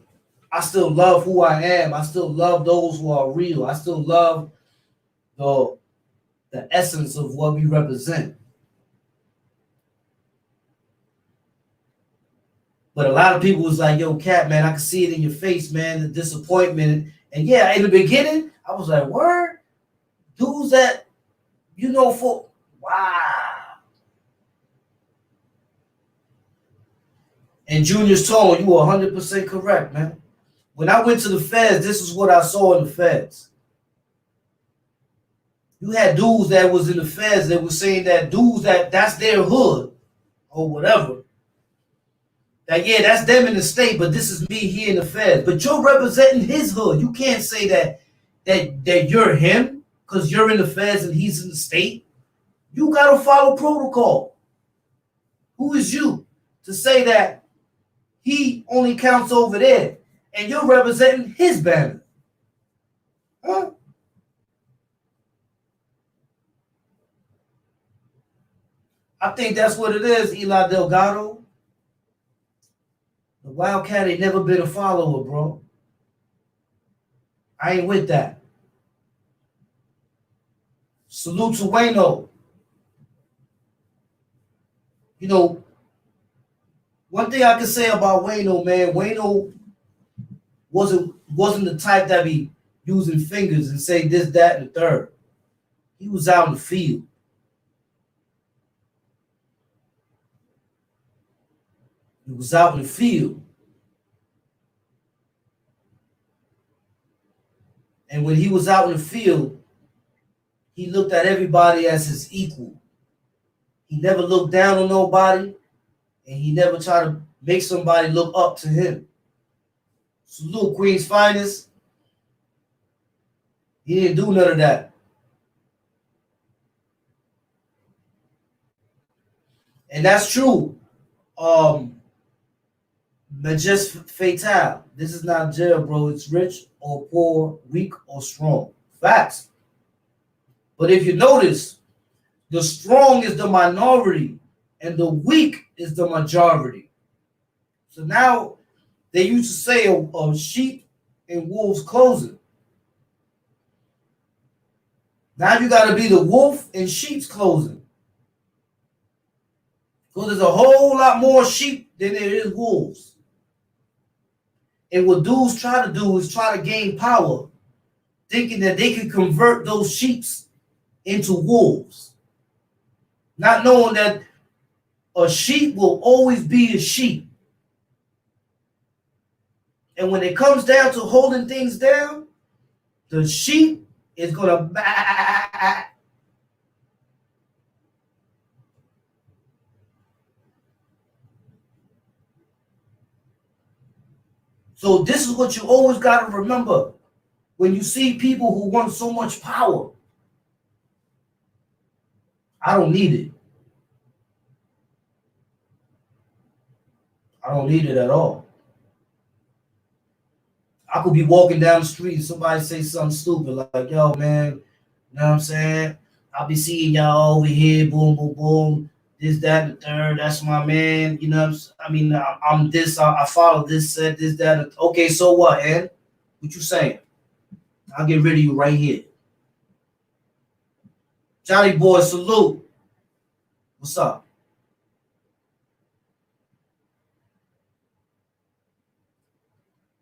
I still love who I am. I still love those who are real. I still love the essence of what we represent. But a lot of people was like, yo, Cat, man, I can see it in your face, man, the disappointment. And yeah, in the beginning, I was like, word? Dudes that, you know, wow. And Junior's tone, you were 100% correct, man. When I went to the feds, this is what I saw in the feds. You had dudes that was in the feds that were saying that dudes that's their hood or whatever. That, yeah, that's them in the state, but this is me here in the feds. But you're representing his hood. You can't say that you're him because you're in the feds and he's in the state. You got to follow protocol. Who is you to say that he only counts over there and you're representing his banner? Huh? I think that's what it is, Eli Delgado. The Wildcat ain't never been a follower, bro. I ain't with that. Salute to Wayno. You know, one thing I can say about Wayno, man, Wayno wasn't the type that be using fingers and say this, that, and the third. He was out in the field. He was out in the field. And when he was out in the field, he looked at everybody as his equal. He never looked down on nobody, and he never tried to make somebody look up to him. Salute, Queen's finest. He didn't do none of that. And that's true. Majest fatal. This is not jail, bro. It's rich or poor, weak or strong. Facts. But if you notice, the strong is the minority and the weak is the majority. So now they used to say a sheep in wolf's clothing. Now you got to be the wolf in sheep's clothing. Because there's a whole lot more sheep than there is wolves. And what dudes try to do is try to gain power, thinking that they can convert those sheep into wolves. Not knowing that a sheep will always be a sheep. And when it comes down to holding things down, the sheep is going to bah. So this is what you always got to remember when you see people who want so much power. I don't need it. I don't need it at all. I could be walking down the street and somebody say something stupid like, yo, man, you know what I'm saying? I'll be seeing y'all over here, boom, boom, boom, this, that, and the third. That's my man. You know what I mean? I'm this, I follow this, said this, that. Okay, so what, Ed? What you saying? I'll get rid of you right here. Johnny boy, salute. What's up?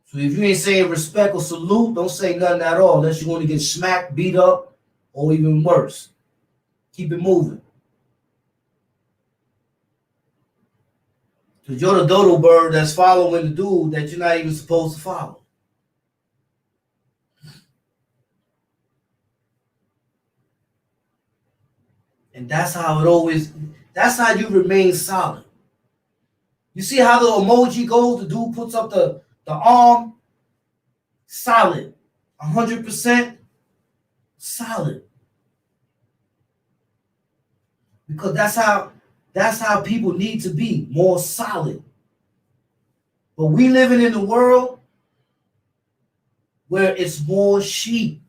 So if you ain't saying respect or salute, don't say nothing at all unless you want to get smacked, beat up, or even worse. Keep it moving. Because you're the dodo bird that's following the dude that you're not even supposed to follow. And that's how that's how you remain solid. You see how the emoji goes? The dude puts up the arm, solid, 100% solid. Because that's how people need to be, more solid. But we living in a world where it's more sheep.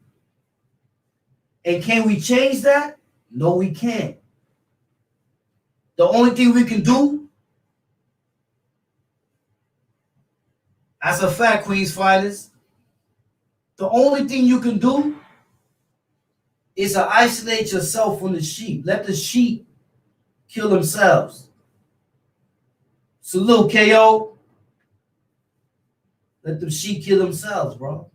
And can we change that? No, we can't. The only thing we can do, that's a fact, Queen's Fighters. The only thing you can do is to isolate yourself from the sheep. Let the sheep kill themselves. Salute, KO. Let the sheep kill themselves, bro.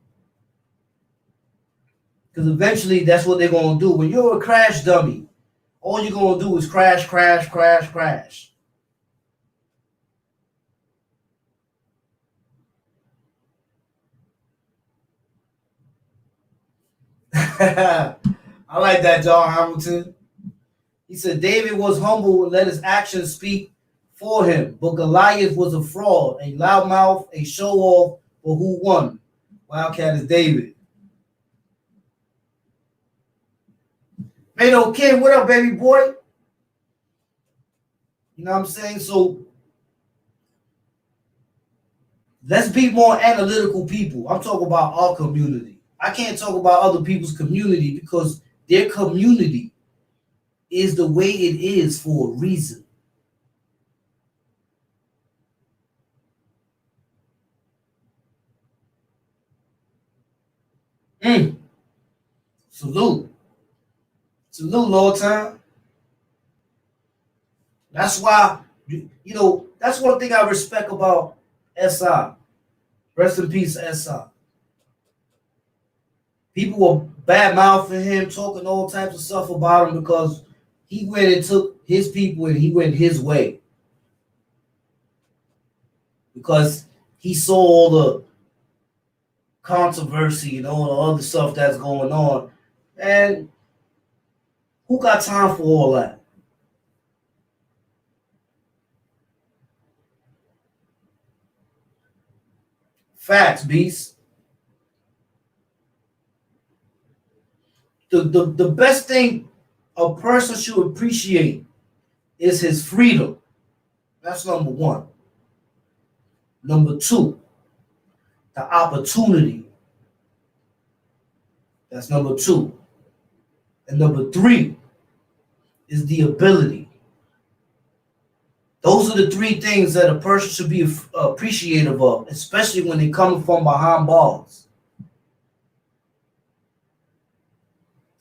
Because eventually that's what they're going to do. When you're a crash dummy, all you're going to do is crash, crash, crash, crash. I like that, John Hamilton. He said David was humble and let his actions speak for him, but Goliath was a fraud, a loudmouth, a show off, but who won? Wildcat is David. Mano King, what up, baby boy? You know what I'm saying? So let's be more analytical people. I'm talking about our community. I can't talk about other people's community because their community is the way it is for a reason. Mm. Salute. Salute, Lord Time. That's why, that's one thing I respect about SI. Rest in peace, SI. People were bad mouthing him, talking all types of stuff about him because he went and took his people and he went his way. Because he saw all the controversy and all the other stuff that's going on. And who got time for all that? Facts, beast. The best thing a person should appreciate is his freedom. That's number one. Number two, the opportunity. That's number two. And number three is the ability. Those are the three things that a person should be appreciative of, especially when they come from behind bars.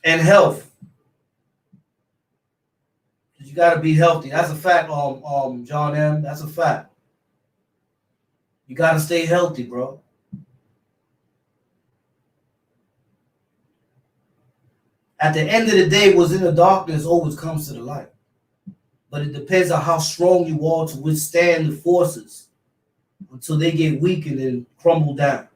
And health. You got to be healthy. That's a fact, John M. That's a fact. You got to stay healthy, bro. At the end of the day, what's in the darkness always comes to the light. But it depends on how strong you are to withstand the forces until they get weakened and crumble down.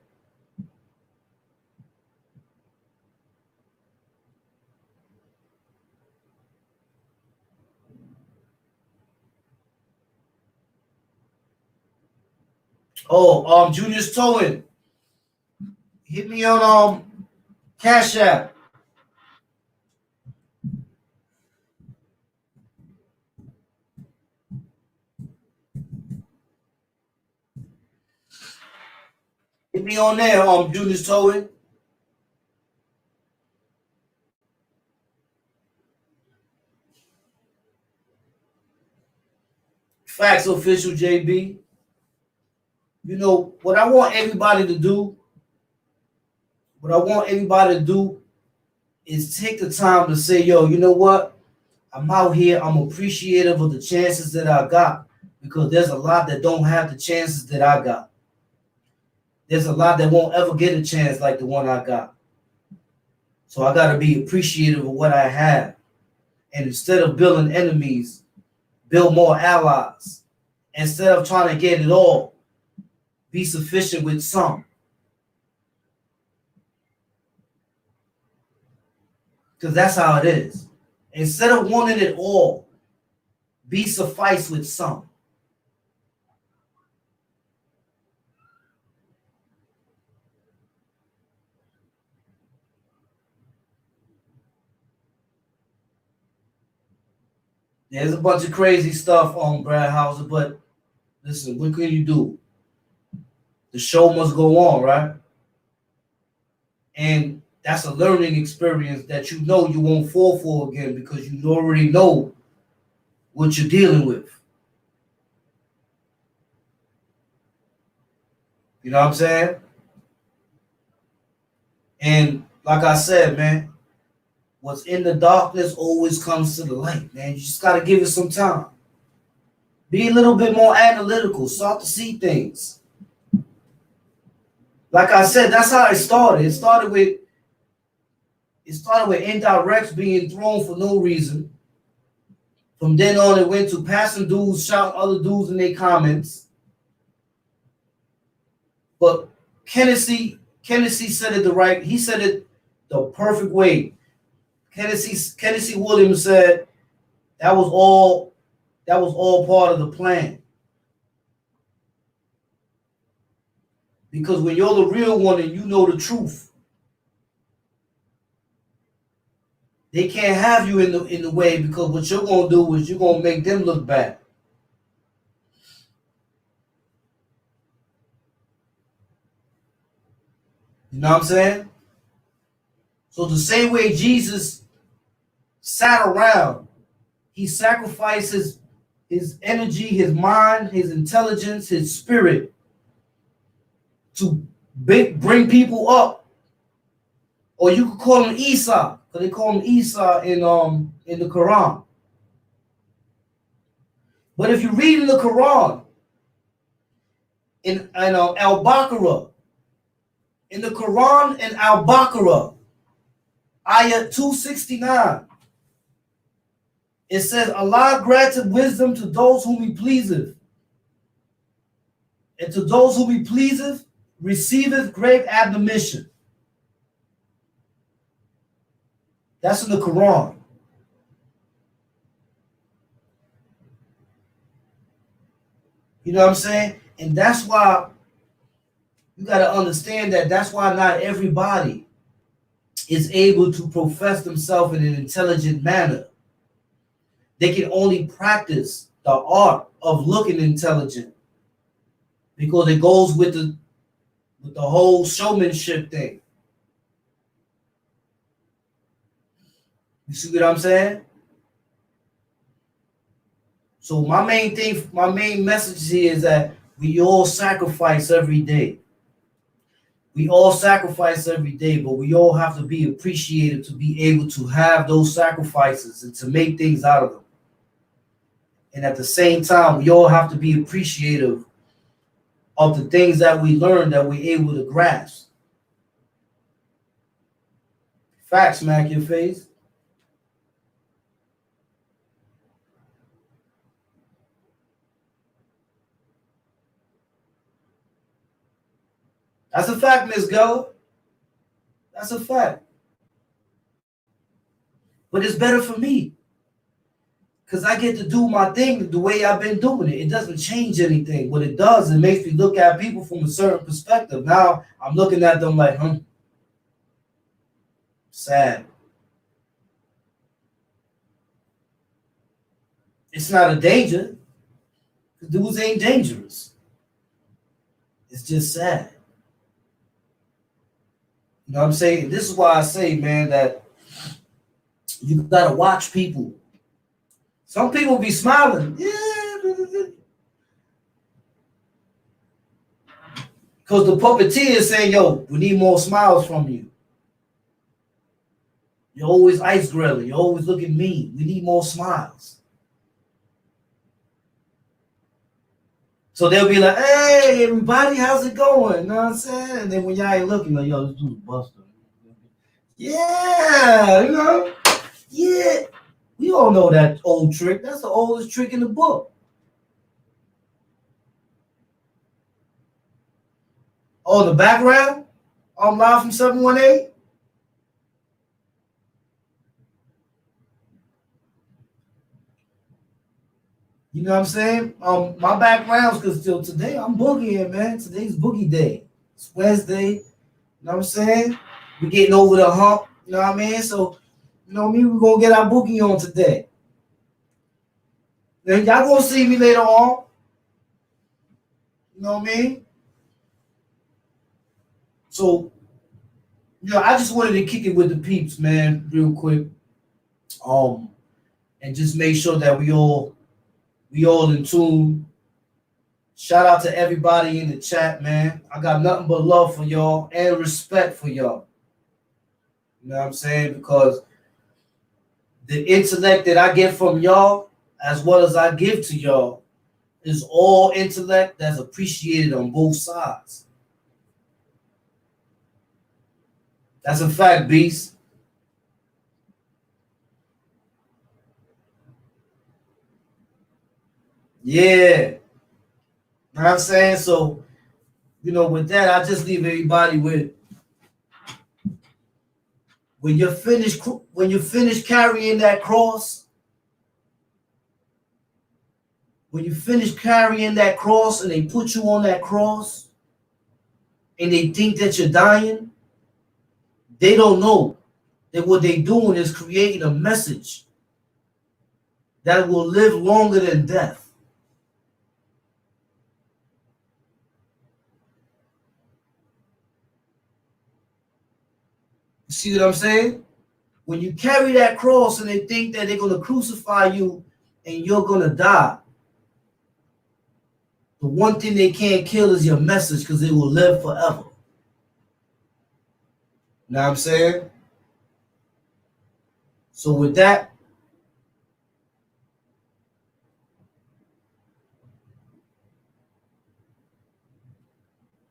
Oh, Junior's Towing. Hit me on Cash App. Hit me on there, Junior's Towing. Facts Official JB. You know, what I want everybody to do is take the time to say, yo, you know what? I'm out here. I'm appreciative of the chances that I got because there's a lot that don't have the chances that I got. There's a lot that won't ever get a chance like the one I got. So I got to be appreciative of what I have. And instead of building enemies, build more allies. Instead of trying to get it all, be sufficient with some. Because that's how it is. Instead of wanting it all, be suffice with some. There's a bunch of crazy stuff on Brad Houser, but listen, what can you do? The show must go on, right? And that's a learning experience that you know you won't fall for again because you already know what you're dealing with. You know what I'm saying? And like I said, man, what's in the darkness always comes to the light, man. You just got to give it some time. Be a little bit more analytical. Start to see things. Like I said, that's how it started. It started with indirects being thrown for no reason. From then on, it went to passing dudes shouting other dudes in their comments. But Kennedy said it right. He said it the perfect way. Kennedy Williams said that was all part of the plan. Because when you're the real one and you know the truth, they can't have you in the way because what you're gonna do is you're gonna make them look bad. You know what I'm saying? So the same way Jesus sat around, he sacrificed his energy, his mind, his intelligence, his spirit to bring people up Or you could call him Isa, because they call him Isa in the Quran. But if you read in the Quran, in Al-Baqarah, in the Quran and Al-Baqarah, ayah 269, it says, Allah granted wisdom to those whom He pleaseth, and to those whom He pleaseth, receiveth great admonition. That's in the Quran. You know what I'm saying? And that's why you got to understand that that's why not everybody is able to profess themselves in an intelligent manner. They can only practice the art of looking intelligent because it goes with the whole showmanship thing. You see what I'm saying? So my main message here is that we all sacrifice every day. We all sacrifice every day, but we all have to be appreciative to be able to have those sacrifices and to make things out of them. And at the same time, we all have to be appreciative of the things that we learn that we're able to grasp. Facts, smack your face. That's a fact, Miss Geller. That's a fact. But it's better for me. Because I get to do my thing the way I've been doing it. It doesn't change anything. What it does, it makes me look at people from a certain perspective. Now I'm looking at them like, sad. It's not a danger. Because dudes ain't dangerous. It's just sad. You know what I'm saying? This is why I say, man, that you gotta watch people. Some people be smiling. Yeah. Because the puppeteer is saying, yo, we need more smiles from you. You're always ice grilling. You're always looking mean. We need more smiles. So they'll be like, hey, everybody, how's it going? You know what I'm saying? And then when y'all ain't looking, like, yo, this dude's buster. Yeah, you know? Yeah. We all know that old trick. That's the oldest trick in the book. Oh, the background? I'm live from 718? You know what I'm saying? My background's because still today I'm boogieing, man. Today's boogie day. It's Wednesday. You know what I'm saying? We're getting over the hump. You know what I mean? So, you know what I mean? We're going to get our boogie on today. Then y'all going to see me later on. You know what I mean? So, you know, I just wanted to kick it with the peeps, man, real quick. And just make sure that we all in tune. Shout out to everybody in the chat, man. I got nothing but love for y'all and respect for y'all. You know what I'm saying? Because the intellect that I get from y'all, as well as I give to y'all, is all intellect that's appreciated on both sides. That's a fact, Beast. Yeah. You know what I'm saying? So, you know, with that, I just leave everybody with when you're finished carrying that cross, when you finish carrying that cross and they put you on that cross and they think that you're dying, they don't know that what they're doing is creating a message that will live longer than death. You see what I'm saying? When you carry that cross and they think that they're going to crucify you and you're going to die, the one thing they can't kill is your message because it will live forever. Know what I'm saying? So with that,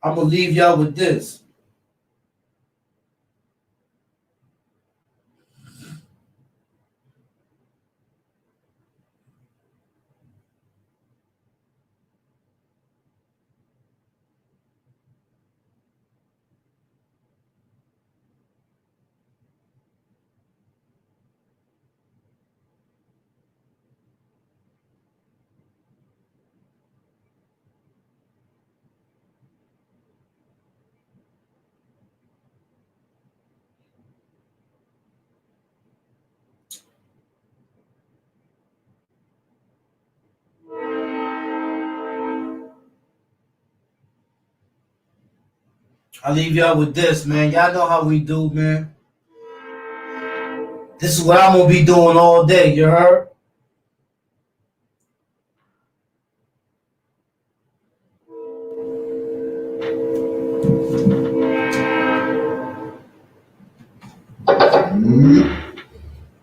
I'm gonna leave y'all with this. I leave y'all with this, man. Y'all know how we do, man. This is what I'm gonna be doing all day. You heard?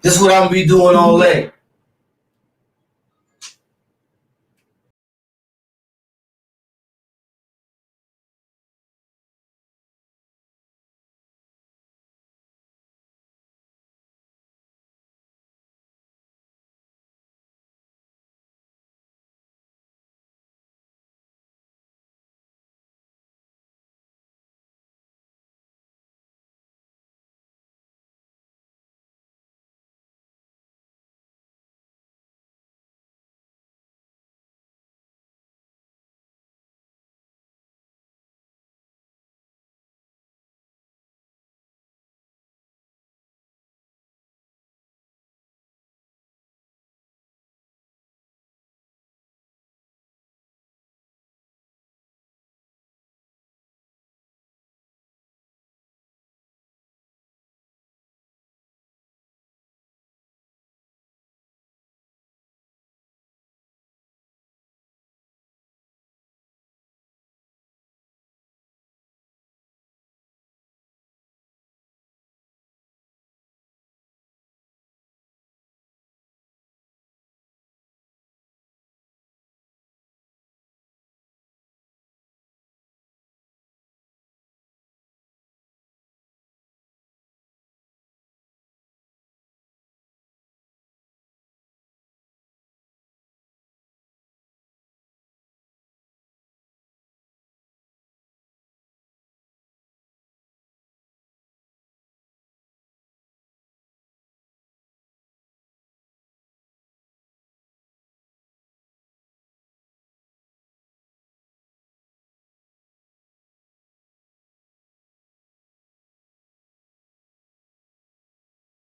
This is what I'm gonna be doing all day.